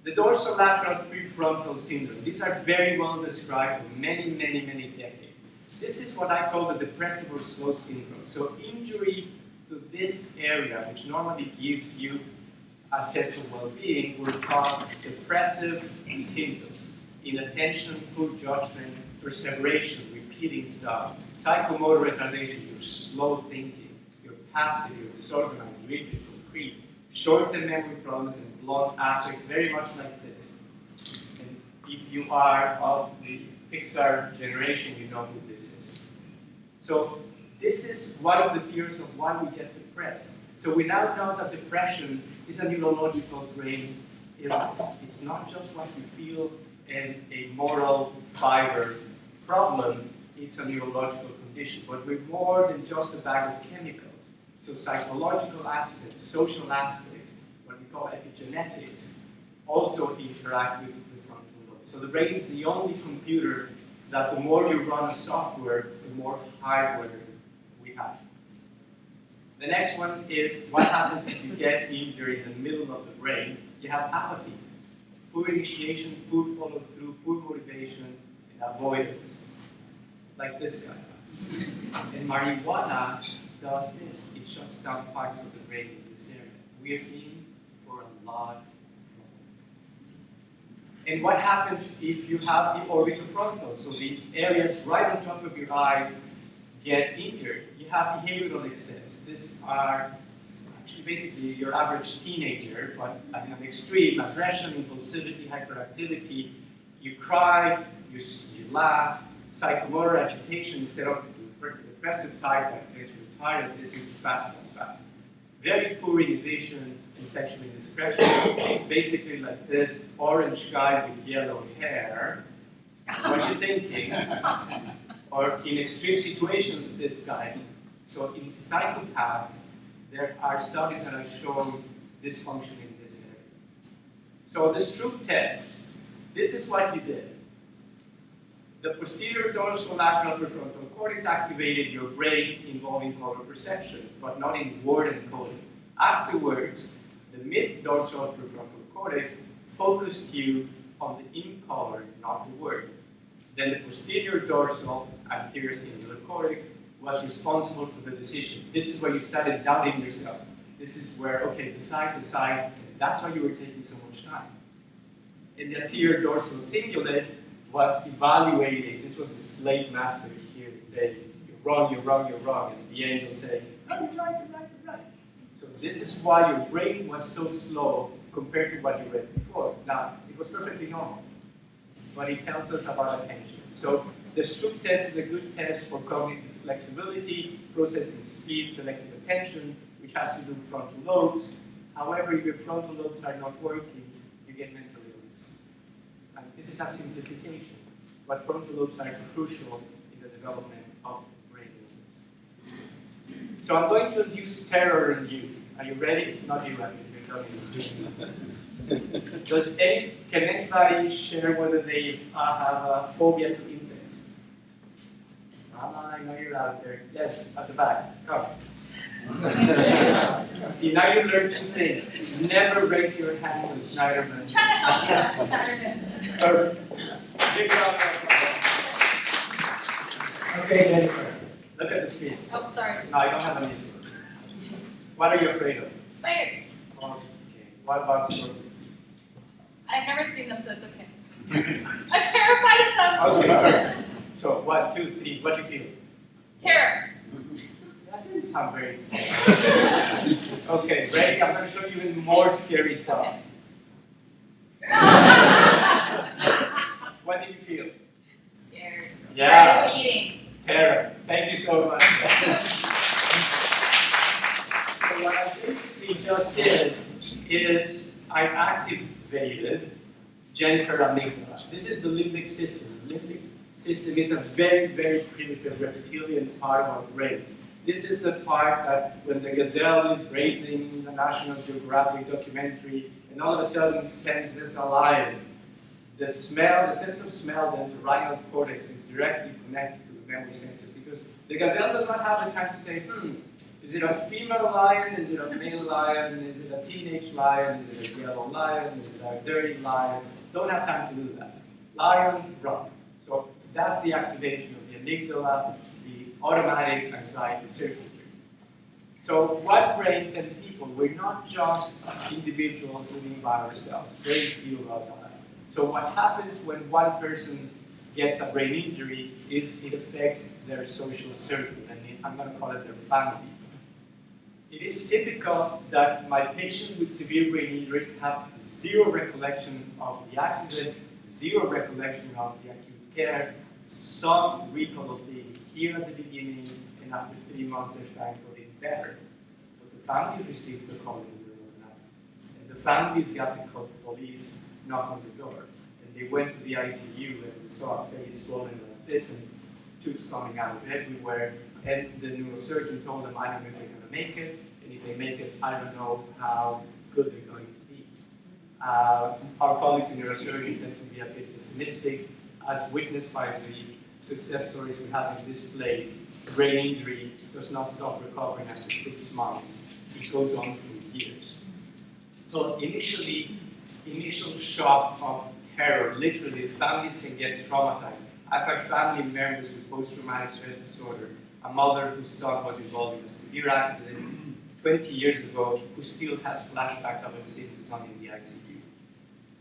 The dorsolateral prefrontal syndrome. These are very well described for many, many, many decades. This is what I call the depressive or slow syndrome. So injury to this area, which normally gives you a sense of well-being, will cause depressive symptoms, inattention, poor judgment, perseveration, repeating stuff, psychomotor retardation, you're slow thinking, you're passive, you're disorganized, rigid, concrete, short-term memory problems, and blunt affect, very much like this. And if you are of the Pixar generation, you know who this is. So this is one of the theories of why we get depressed. So we now know that depression is a neurological brain illness. It's not just what you feel and a moral fiber problem, it's a neurological condition. But we're more than just a bag of chemicals. So psychological aspects, social aspects, what we call epigenetics, also interact with the frontal lobe. So the brain is the only computer that the more you run a software, the more hardware we have. The next one is what happens if you get injury in the middle of the brain. You have apathy, poor initiation, poor follow-through, poor motivation, and avoidance, like this guy. And marijuana does this. It shuts down parts of the brain in this area. We're in for a lot of trouble. And what happens if you have the orbitofrontal? So the areas right on top of your eyes get injured. You have behavioral excess. These are actually basically your average teenager, but at an extreme: aggression, impulsivity, hyperactivity. You cry, you laugh, psychomotor agitation instead of the depressive type like this, retired, this is fast. Very poor inhibition and sexual indiscretion. Basically like this orange guy with yellow hair. What are you thinking? Or in extreme situations, this guy. So in psychopaths, there are studies that have shown dysfunction in this area. So the Stroop test, this is what you did. The posterior dorsolateral prefrontal cortex activated your brain involving color perception, but not in word encoding. Afterwards, the mid-dorsal prefrontal cortex focused you on the in color, not the word. Then the posterior dorsal anterior cingulate cortex was responsible for the decision. This is where you started doubting yourself. This is where, okay, decide. That's why you were taking so much time. And the anterior dorsal cingulate was evaluating. This was the slave master here to say, you're wrong. And the angel saying, no, you're right. So this is why your brain was so slow compared to what you read before. Now, it was perfectly normal, but it tells us about attention. So the Stroop test is a good test for cognitive flexibility, processing speed, selective attention, which has to do with frontal lobes. However, if your frontal lobes are not working, you get mental illness. And this is a simplification, but frontal lobes are crucial in the development of brain illness. So I'm going to induce terror in you. Are you ready? It's not you, I mean, you're talking. Can anybody share whether they have a phobia to insects? I know you're out there. Yes, at the back. Come. See, now you learned two things. Never raise your hand when Snaiderman. I'm trying to help you, Mr. Snaiderman. Perfect. Big round of applause. Okay, Jennifer. Look at the screen. Oh, sorry. No, I don't have a music. What are you afraid of? Spiders. Okay. What about scorpions? I've never seen them, so it's okay. I'm terrified of them. Okay. So 1, 2, 3. What do you feel? Terror. That didn't sound very. Okay, ready? I'm going to show you even more scary stuff. What do you feel? Scared. Yeah. What is eating? Keren, thank you so much. So what I basically just did is I activated Jennifer amygdala. This is the limbic system. The limbic system is a very, very primitive reptilian part of our brains. This is the part that when the gazelle is grazing the National Geographic documentary and all of a sudden senses a lion, the smell, the sense of smell, the entorhinal cortex is directly connected to the memory centers because the gazelle does not have the time to say, is it a female lion? Is it a male lion? Is it a teenage lion? Is it a yellow lion? Is it a dirty lion? Don't have time to do that. Lion, run. So that's the activation of the amygdala, the automatic anxiety circuitry. So what brain 10 people? We're not just individuals living by ourselves. Very few of us are. So what happens when one person gets a brain injury is it affects their social circle, and I'm going to call it their family. It is typical that my patients with severe brain injuries have zero recollection of the accident, zero recollection of the acute care, some recall of being here at the beginning, and after 3 months they're starting to get better. But the family received the call in the middle of the night. And the families got the police knock on the door. And they went to the ICU and they saw a face swollen like this and tubes coming out of everywhere. And the neurosurgeon told them, I don't know if they're going to make it. And if they make it, I don't know how good they're going to be. Our colleagues in neurosurgery tend to be a bit pessimistic, as witnessed by the success stories we have in this place. Brain injury does not stop recovering after 6 months. It goes on for years. So initial shock of terror, literally, families can get traumatized. I've had family members with post-traumatic stress disorder, a mother whose son was involved in a severe accident 20 years ago, who still has flashbacks of seeing the son in the ICU.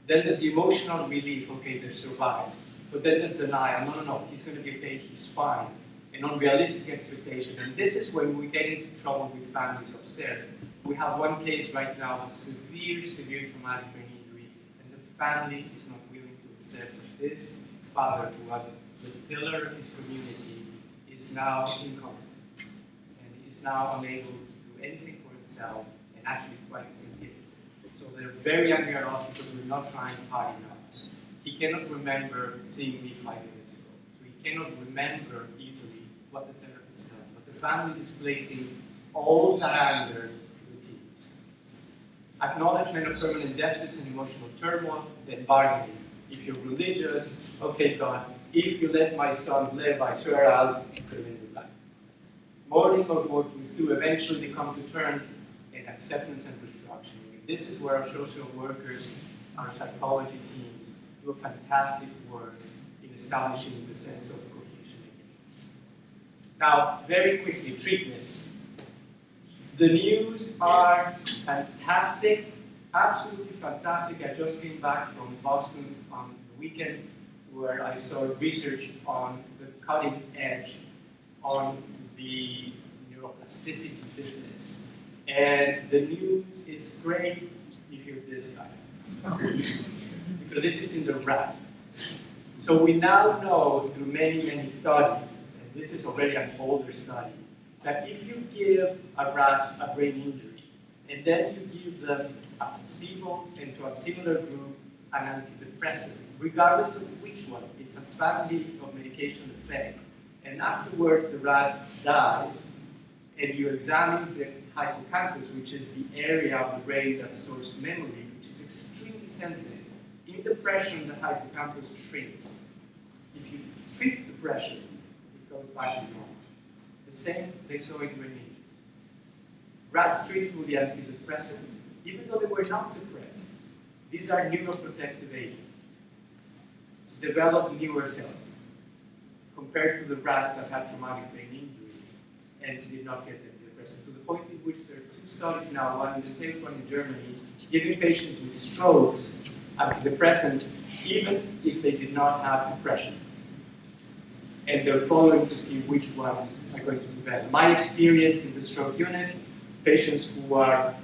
Then there's the emotional relief, okay, they survived. But then there's denial, no, he's going to be okay, he's fine. An unrealistic expectation. And this is when we get into trouble with families upstairs. We have one case right now, a severe traumatic brain injury, and the family is not willing to accept that this father, who was the pillar of his community, is now incompetent and is now unable to do anything for himself and actually quite disabled. So they're very angry at us because we're not trying hard enough. He cannot remember seeing me 5 minutes ago. So he cannot remember easily what the therapist said. But the family is placing all that anger to the teams. Acknowledgement of permanent deficits and emotional turmoil, then bargaining. If you're religious, okay, God, if you let my son live, I swear I'll put him in the back. Mourning or working through, eventually they come to terms in acceptance and restructuring. This is where our social workers, our psychology teams, do a fantastic work in establishing the sense of cohesion again. Now, very quickly, treatment. The news are fantastic, absolutely fantastic. I just came back from Boston on the weekend where I saw research on the cutting edge on the neuroplasticity business. And the news is great if you're this guy. Because this is in the rat. So we now know through many studies, and this is already an older study, that if you give a rat a brain injury, and then you give them a placebo and to a similar group an antidepressant, regardless of which one, it's a family of medication effect, and afterwards the rat dies, and you examine the hippocampus, which is the area of the brain that stores memory, which is extremely sensitive. In depression, the hippocampus shrinks. If you treat depression, it goes back to normal. The same they saw in brain injuries. Rats treated with the antidepressant, even though they were not depressed, these are neuroprotective agents, develop newer cells compared to the rats that had traumatic brain injury and did not get antidepressant, to the point in which there are 2 studies now, one in the States, one in Germany, giving patients with strokes antidepressants even if they did not have depression. And they're following to see which ones are going to do better. My experience in the stroke unit, patients who are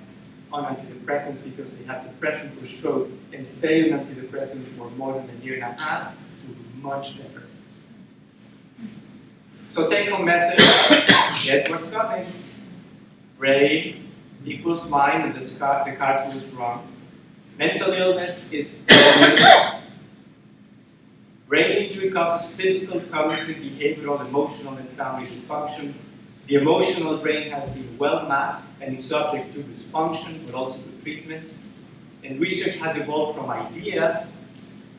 on antidepressants because they have depression for stroke and stay on antidepressants for more than 1.5 years do much better. So take home message, guess what's coming? Brain equals mine and the cartoon is wrong. Mental illness is brain injury causes physical, cognitive, behavioral, emotional, and family dysfunction. The emotional brain has been well mapped and is subject to dysfunction, but also to treatment. And research has evolved from ideas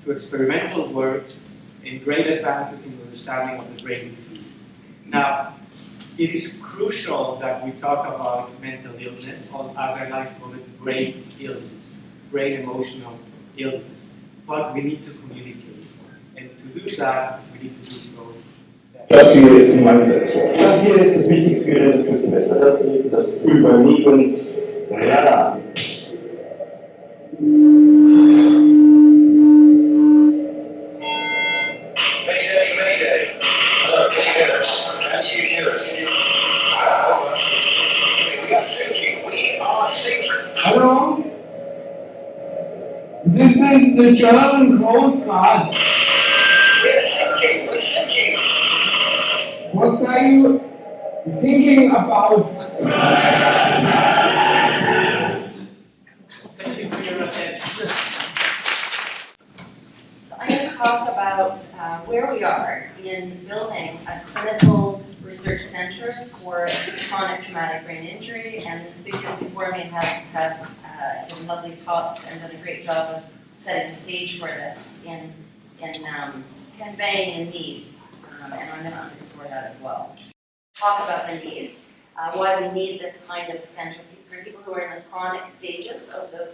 to experimental work and great advances in understanding of the brain disease. Now, it is crucial that we talk about mental illness, or as I like to call it, brain illness, brain emotional illness. But we need to communicate. And to do that, we need to do so. Das hier ist ein Mindset. Das hier ist das wichtigste Gerät des Wissensmessers. Das ist das Überlebensradar. Mayday, Mayday. Hello, can you hear us? Can you hear us? We are sinking. We are sinking. Hello? This is the German Coast Guard. We're sinking. We're sinking. What are you thinking about? Thank you for your attention. So I'm going to talk about where we are in building a clinical research center for chronic traumatic brain injury, and the speakers before me have given lovely talks and done a great job of setting the stage for this in conveying the need, and I'm going to underscore that as well. Talk about the need, why we need this kind of center for people who are in the chronic stages of a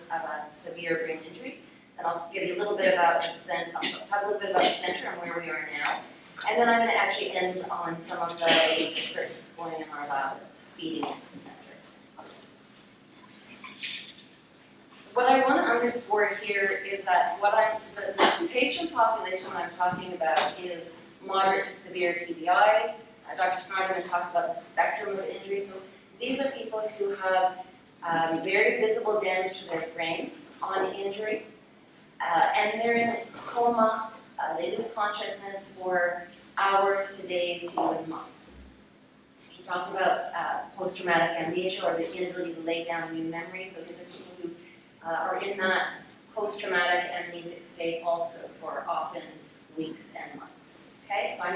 severe brain injury. And I'll give you a little bit about the center, talk a little bit about the center and where we are now. And then I'm going to actually end on some of the research that's going on in our lab that's feeding into the center. So what I want to underscore here is that the patient population that I'm talking about is moderate to severe TBI. Dr. Snaiderman talked about the spectrum of injury. So these are people who have very visible damage to their brains on injury. And they're in a coma, they lose consciousness for hours to days to even months. He talked about post-traumatic amnesia, or the inability to lay down new memories. So these are people who are in that post-traumatic amnesic state also for often weeks and months. Okay, so I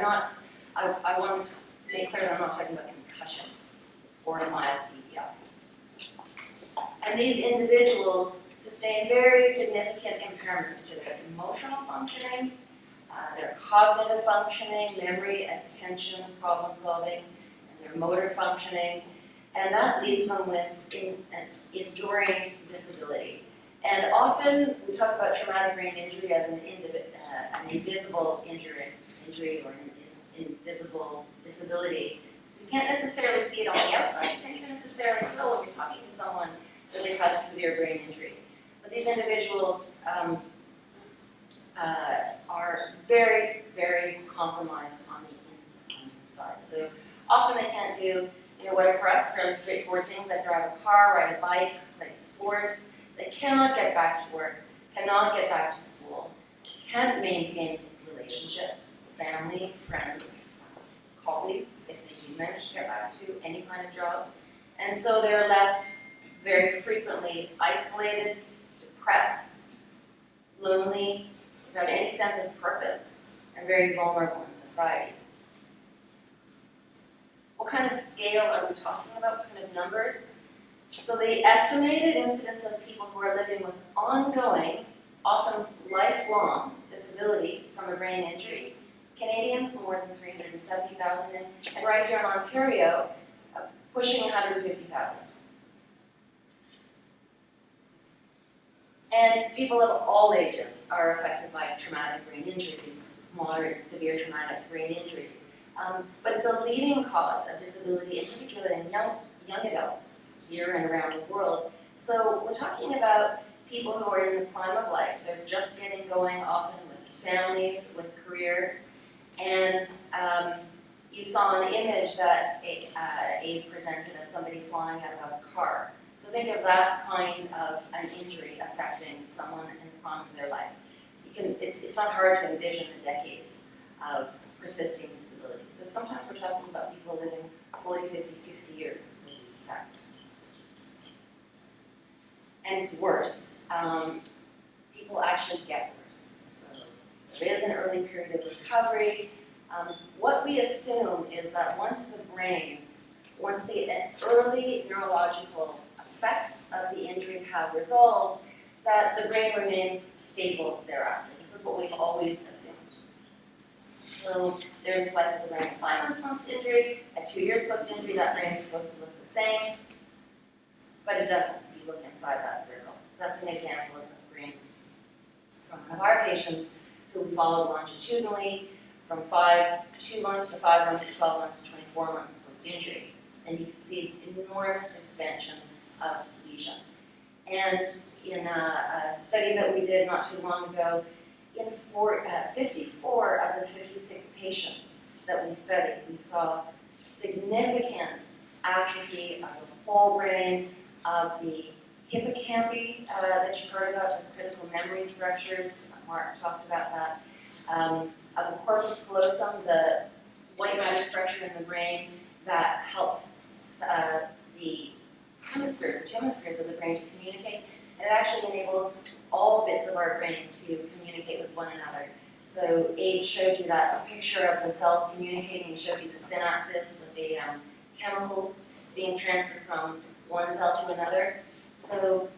want to make clear that I'm not talking about concussion or mild TBI. And these individuals sustain very significant impairments to their emotional functioning, their cognitive functioning, memory, attention, problem solving, and their motor functioning. And that leaves them with enduring disability. And often we talk about traumatic brain injury as an invisible injury or an invisible disability. So you can't necessarily see it on the outside. You can't even necessarily tell when you're talking to someone that they've had a severe brain injury. But these individuals are very, very compromised on the inside. So often they can't do, what are for us fairly straightforward things like drive a car, ride a bike, play sports. They cannot get back to work, cannot get back to school, can't maintain relationships, family, friends, colleagues, if they do manage to get back to any kind of job. And so they're left very frequently isolated, depressed, lonely, without any sense of purpose, and very vulnerable in society. What kind of scale are we talking about? What kind of numbers? So the estimated incidence of people who are living with ongoing, often lifelong disability from a brain injury, Canadians more than 370,000, and right here in Ontario, pushing 150,000. And people of all ages are affected by traumatic brain injuries, moderate and severe traumatic brain injuries. But it's a leading cause of disability, in particular in young adults here and around the world. So we're talking about people who are in the prime of life. They're just getting going, often with families, with careers. And you saw an image that Abe presented of somebody flying out of a car. So think of that kind of an injury affecting someone in the prime of their life. So it's not hard to envision the decades of persisting disability. So sometimes we're talking about people living 40, 50, 60 years with these effects. and it's worse. People actually get worse. So there is an early period of recovery. What we assume is that once the early neurological effects of the injury have resolved, that the brain remains stable thereafter. This is what we've always assumed. So there's a slice of the brain at 5 months post-injury. At 2 years post-injury, that brain is supposed to look the same, but it doesn't if you look inside that circle. That's an example of the brain from one of our patients who we followed longitudinally from 2 months to 5 months to 12 months to 24 months post-injury. And you can see enormous expansion of lesion. And in a study that we did not too long ago, in 54 of the 56 patients that we studied, we saw significant atrophy of the whole brain, of the hippocampi that you heard about, the critical memory structures. Mark talked about that. Of the corpus callosum, the white matter structure in the brain that helps the hemispheres, the two hemispheres of the brain to communicate. And it actually enables all bits of our brain to communicate with one another. So Abe showed you a picture of the cells communicating. He showed you the synapses with the chemicals being transferred from one cell to another. So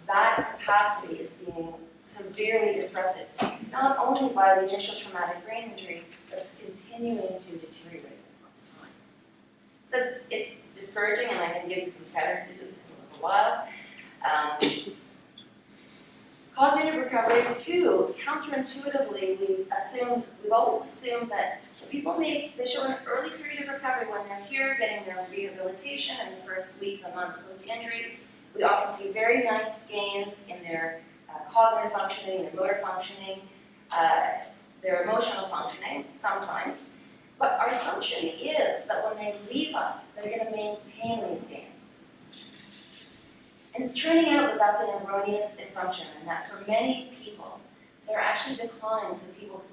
that capacity is being severely disrupted, not only by the initial traumatic brain injury, but it's continuing to deteriorate across time. So it's discouraging, and I'm going to give you some better news in a little while. Cognitive recovery too, counterintuitively, we've always assumed that people they show an early period of recovery when they're here getting their rehabilitation in the first weeks and months post-injury. We often see very nice gains in their cognitive functioning, their motor functioning, their emotional functioning sometimes. But our assumption is that when they leave us, they're going to maintain these gains. And it's turning out that that's an erroneous assumption, and that for many people, there are actually declines. So people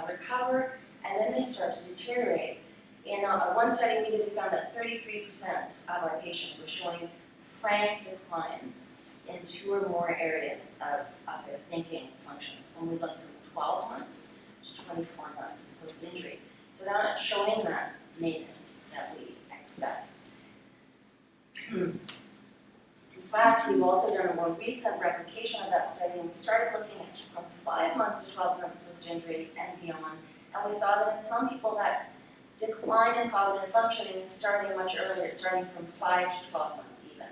recover, and then they start to deteriorate. In one study we did, we found that 33% of our patients were showing frank declines in 2 or more areas of their thinking functions when we look from 12 months to 24 months post-injury. So they're not showing that maintenance that we expect. In fact, we've also done a more recent replication of that study, and we started looking at from 5 months to 12 months post-injury and beyond, and we saw that in some people that decline in cognitive functioning is starting much earlier. It's starting from 5 to 12 months even.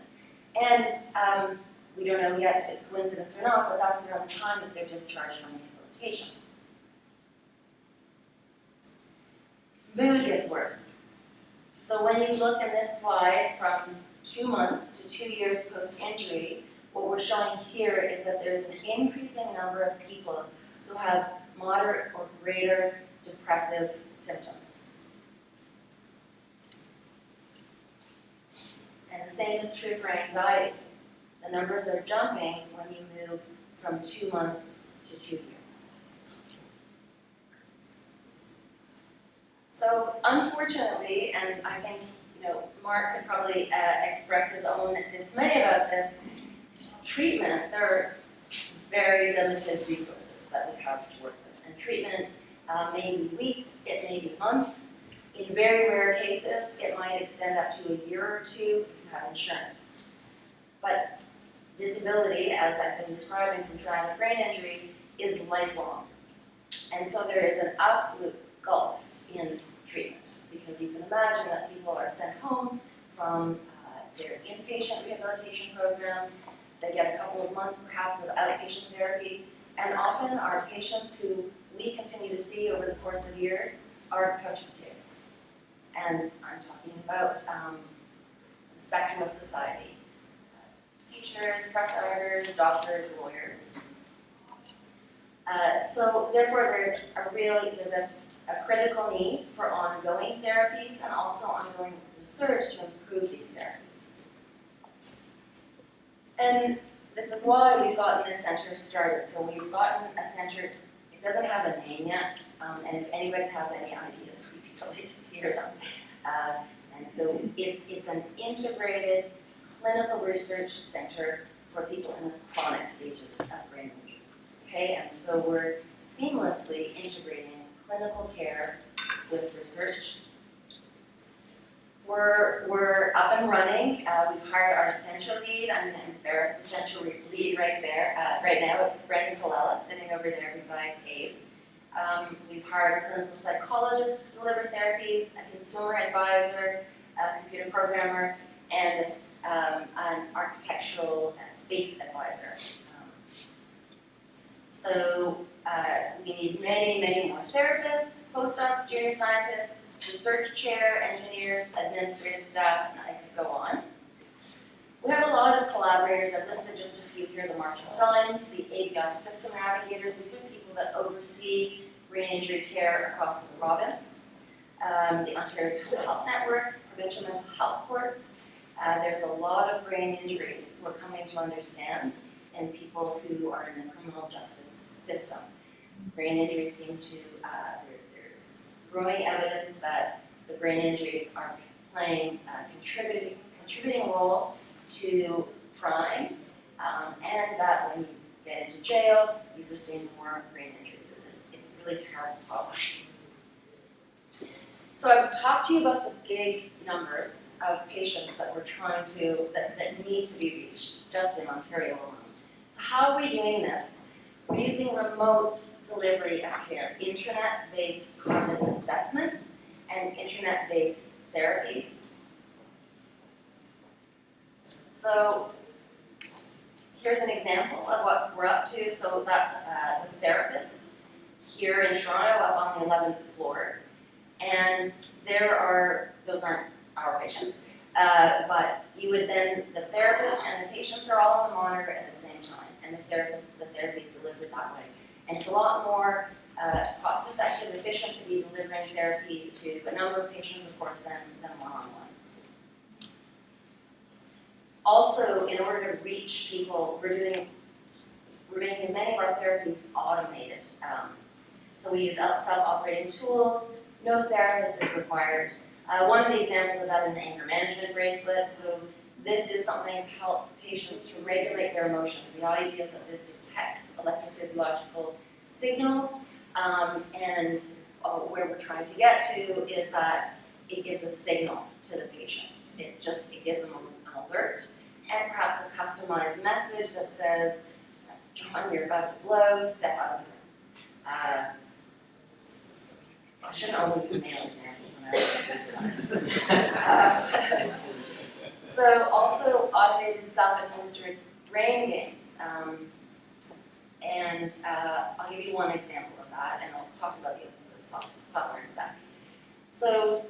And we don't know yet if it's coincidence or not, but that's around the time that they're discharged from rehabilitation. Mood gets worse. So when you look in this slide from 2 months to 2 years post-injury, what we're showing here is that there's an increasing number of people who have moderate or greater depressive symptoms. And the same is true for anxiety. The numbers are jumping when you move from 2 months to 2 years. So unfortunately, and I think Mark could probably express his own dismay about this, treatment, there are very limited resources that we have to work with. And treatment may be weeks, it may be months. In very rare cases, it might extend up to a year or 2 if you have insurance. But disability, as I've been describing from traumatic brain injury, is lifelong. And so there is an absolute gulf in treatment, because you can imagine that people are sent home from their inpatient rehabilitation program. They get a couple of months perhaps of outpatient therapy, and often our patients who we continue to see over the course of years are couch potatoes. And I'm talking about the spectrum of society. Teachers, truck drivers, doctors, lawyers. So therefore there's a critical need for ongoing therapies and also ongoing research to improve these therapies. And this is why we've gotten this center started. So we've gotten a center, it doesn't have a name yet, and if anybody has any ideas, we'd be delighted to hear them. And so it's an integrated clinical research center for people in the chronic stages of brain injury. Okay, and so we're seamlessly integrating clinical care with research. We're up and running. We've hired our central lead. I'm going to embarrass the central lead right there. Right now, it's Brendan Colella sitting over there beside Abe. We've hired a clinical psychologist to deliver therapies, a consumer advisor, a computer programmer, and an architectural space advisor. So we need many, many more therapists, postdocs, junior scientists, research chair, engineers, administrative staff, and I could go on. We have a lot of collaborators. I've listed just a few here: the Marshall Times, the API system navigators. These are people that oversee brain injury care across the province. The Ontario Total Health Network, provincial mental health courts. There's a lot of brain injuries we're coming to understand in people who are in the criminal justice system. Brain injuries seem to, there's growing evidence that the brain injuries are playing a contributing role to crime, and that when you get into jail, you sustain more brain injuries. It's a really terrible problem. So I've talked to you about the big numbers of patients that we're trying to, that need to be reached just in Ontario alone. So how are we doing this? We're using remote delivery of care, internet-based cognitive assessment, and internet-based therapies. So here's an example of what we're up to. So that's the therapist here in Toronto up on the 11th floor. And those aren't our patients, but you would then, the therapist and the patients are all on the monitor at the same time, and the therapy is delivered that way. And it's a lot more cost-effective, efficient to be delivering therapy to a number of patients, of course, than one-on-one. Also, in order to reach people, we're making as many of our therapies automated. So we use self-operating tools. No therapist is required. One of the examples of that is the anger management bracelet. So this is something to help patients to regulate their emotions. The idea is that this detects electrophysiological signals, and where we're trying to get to is that it gives a signal to the patient. It gives them an alert, and perhaps a customized message that says, "John, you're about to blow, step out of the room." I shouldn't only use male examples. So also automated self-administered brain games. And I'll give you one example of that, and I'll talk about the open source software in a sec. So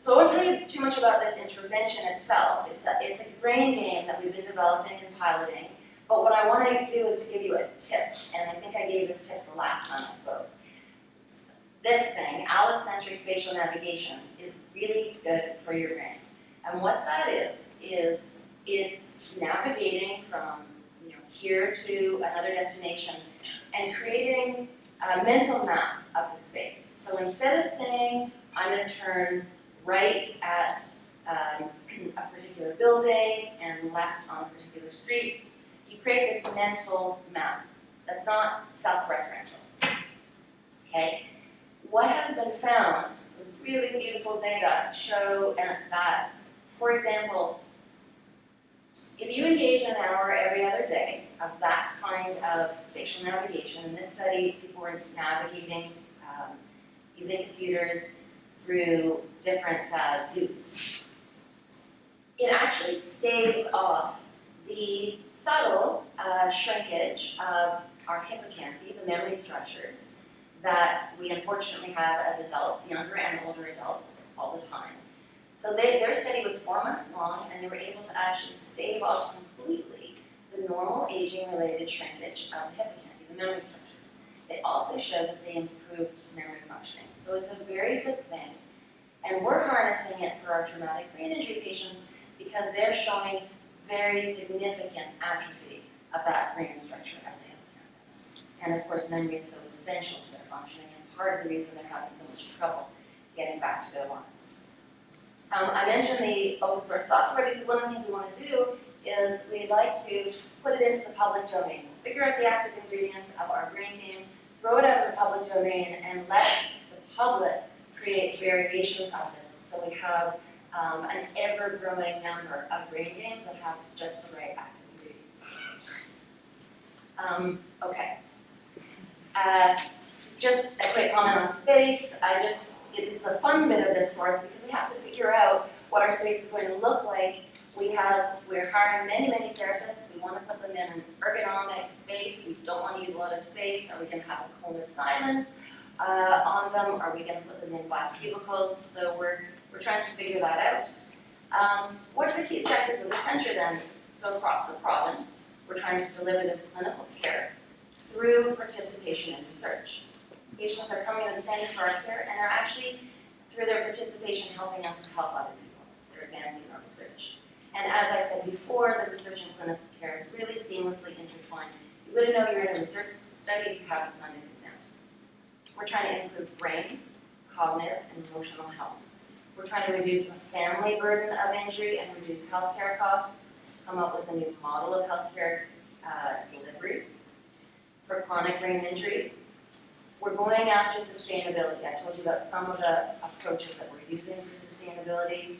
I won't tell you too much about this intervention itself. It's a brain game that we've been developing and piloting. But what I want to do is to give you a tip, and I think I gave this tip the last time I spoke. This thing, allocentric spatial navigation, is really good for your brain. And what that is it's navigating from here to another destination and creating a mental map of the space. So instead of saying, I'm going to turn right at a particular building and left on a particular street, you create this mental map that's not self-referential. Okay? What has been found, some really beautiful data show that, for example, if you engage an hour every other day of that kind of spatial navigation, in this study people were navigating using computers through different zoos, it actually staves off the subtle shrinkage of our hippocampy, the memory structures, that we unfortunately have as adults, younger and older adults, all the time. So their study was 4 months long, and they were able to actually stave off completely the normal aging-related shrinkage of the hippocampy, the memory structures. They also showed that they improved memory functioning. So it's a very good thing. And we're harnessing it for our traumatic brain injury patients because they're showing very significant atrophy of that brain structure of the hippocampus. And of course, memory is so essential to their functioning, and part of the reason they're having so much trouble getting back to their lives. I mentioned the open source software because one of the things we want to do is we'd like to put it into the public domain. Figure out the active ingredients of our brain game, throw it out in the public domain, and let the public create variations of this. So we have an ever-growing number of brain games that have just the right active ingredients. Okay. Just a quick comment on space. It's the fun bit of this for us because we have to figure out what our space is going to look like. We're hiring many therapists. We want to put them in an ergonomic space. We don't want to use a lot of space. Are we going to have a cone of silence on them? Are we going to put them in glass cubicles? So we're trying to figure that out. What are the key objectives of the center then? So across the province, we're trying to deliver this clinical care through participation in research. Patients are coming to the center for our care, and they're actually, through their participation, helping us to help other people. They're advancing our research. And as I said before, the research and clinical care is really seamlessly intertwined. You wouldn't know you're in a research study if you haven't signed a consent. We're trying to improve brain, cognitive, and emotional health. We're trying to reduce the family burden of injury and reduce healthcare costs, come up with a new model of healthcare delivery for chronic brain injury. We're going after sustainability. I told you about some of the approaches that we're using for sustainability.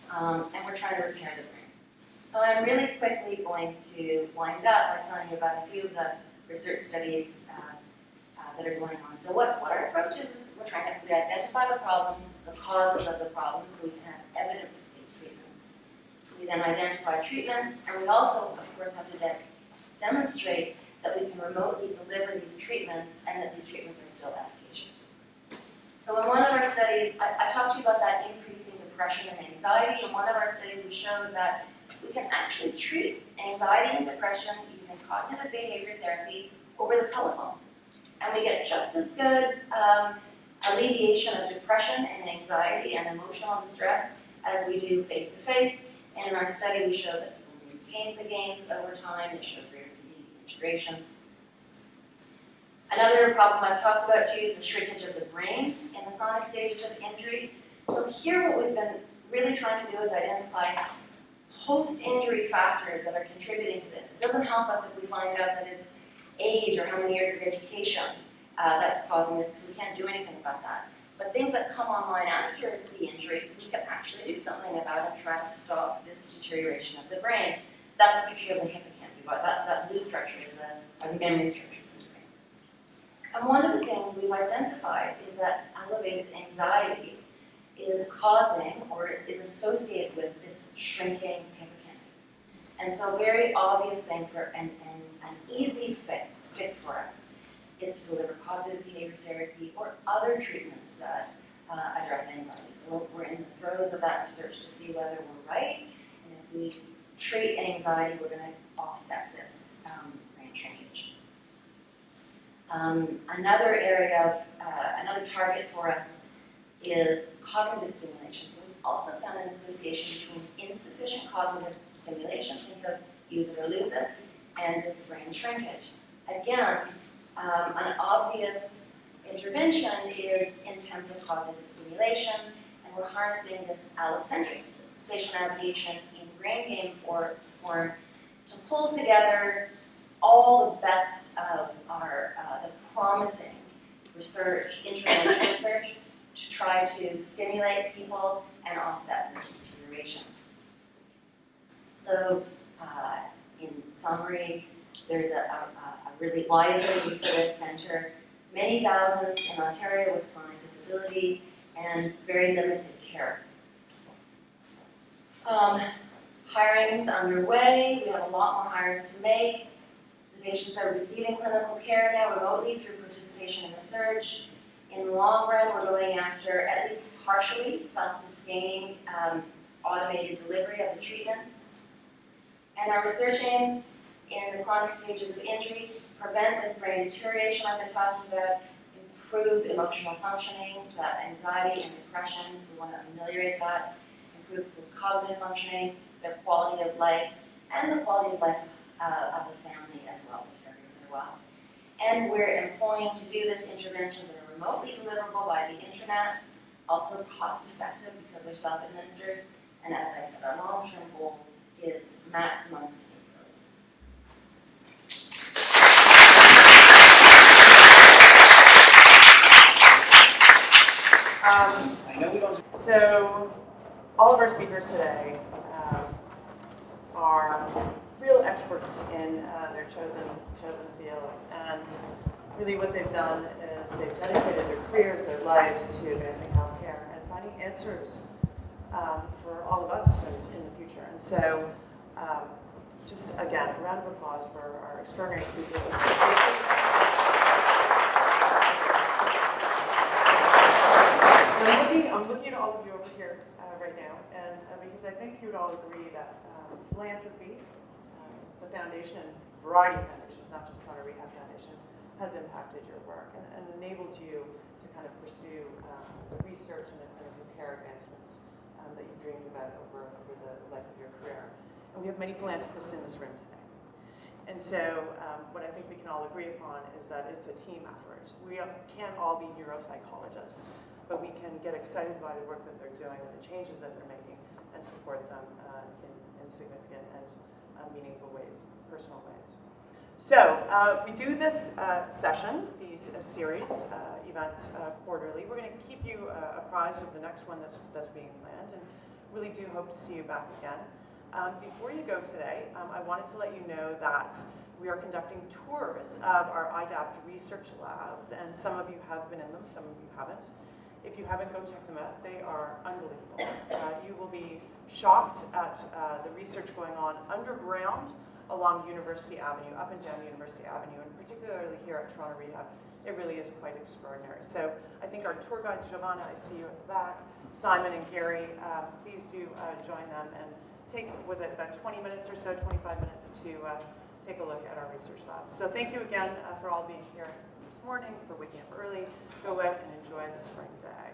And we're trying to repair the brain. So I'm really quickly going to wind up by telling you about a few of the research studies that are going on. So what our approach is we identify the problems, the causes of the problems, so we can have evidence-based treatments. We then identify treatments, and we also, of course, have to demonstrate that we can remotely deliver these treatments and that these treatments are still efficacious. So in one of our studies, I talked to you about that increasing depression and anxiety. In one of our studies, we showed that we can actually treat anxiety and depression using cognitive behavior therapy over the telephone. And we get just as good alleviation of depression and anxiety and emotional distress as we do face-to-face. And in our study, we showed that people maintained the gains over time. It showed greater community integration. Another problem I've talked about too is the shrinkage of the brain in the chronic stages of injury. So here what we've been really trying to do is identify post-injury factors that are contributing to this. It doesn't help us if we find out that it's age or how many years of education that's causing this, because we can't do anything about that. But things that come online after the injury, we can actually do something about and try to stop this deterioration of the brain. That's a picture of the hippocampus. That blue structure is the memory structures in the brain. And one of the things we've identified is that elevated anxiety is causing or is associated with this shrinking hippocampus. And so a very obvious thing for an easy fix for us is to deliver cognitive behavior therapy or other treatments that address anxiety. So we're in the throes of that research to see whether we're right, and if we treat anxiety, we're going to offset this brain shrinkage. Another area of, another target for us is cognitive stimulation. So we've also found an association between insufficient cognitive stimulation, think of use it or lose it, and this brain shrinkage. Again, an obvious intervention is intensive cognitive stimulation, and we're harnessing this allocentric spatial navigation in brain game form to pull together all the best of our the promising research, intervention research, to try to stimulate people and offset this deterioration. So, in summary, there's why is there a need for this centre? Many thousands in Ontario with chronic disability and very limited care. Hiring's underway. We have a lot more hires to make. The patients are receiving clinical care now remotely through participation in research. In the long run, we're going after at least partially self-sustaining automated delivery of the treatments. And our research aims in the chronic stages of injury, prevent this brain deterioration I've been talking about, improve emotional functioning, that anxiety and depression, we want to ameliorate that, improve people's cognitive functioning, their quality of life, and the quality of life of the family as well, the caregivers as well. And we're employing to do this intervention that are remotely deliverable via the internet, also cost effective because they're self-administered, and as I said, our long-term goal is maximize sustainability. I know we don't. So, all of our speakers today are real experts in their chosen field, and really what they've done is they've dedicated their careers, their lives to advancing healthcare and finding answers for all of us in the future. And so, just again, a round of applause for our extraordinary speakers. I'm looking at all of you over here right now, and because I think you would all agree that philanthropy, the foundation, variety of foundations, not just Toronto Rehab Foundation, has impacted your work and enabled you to kind of pursue the research and the kind of care advancements that you've dreamed about over the life of your career. And we have many philanthropists in this room today. And so what I think we can all agree upon is that it's a team effort. We can't all be neuropsychologists, but we can get excited by the work that they're doing and the changes that they're making and support them in significant and meaningful ways, personal ways. So we do this session, these series, events quarterly. We're going to keep you apprised of the next one that's being planned, and really do hope to see you back again. Before you go today, I wanted to let you know that we are conducting tours of our IDAPT research labs, and some of you have been in them, some of you haven't. If you haven't, go check them out. They are unbelievable. You will be shocked at the research going on underground along University Avenue, up and down University Avenue, and particularly here at Toronto Rehab. It really is quite extraordinary. So I think our tour guides, Giovanna, I see you at the back, Simon and Gary, please do join them and take, was it about 20 minutes or so, 25 minutes to take a look at our research labs. So thank you again for all being here this morning, for waking up early. Go out and enjoy the spring day.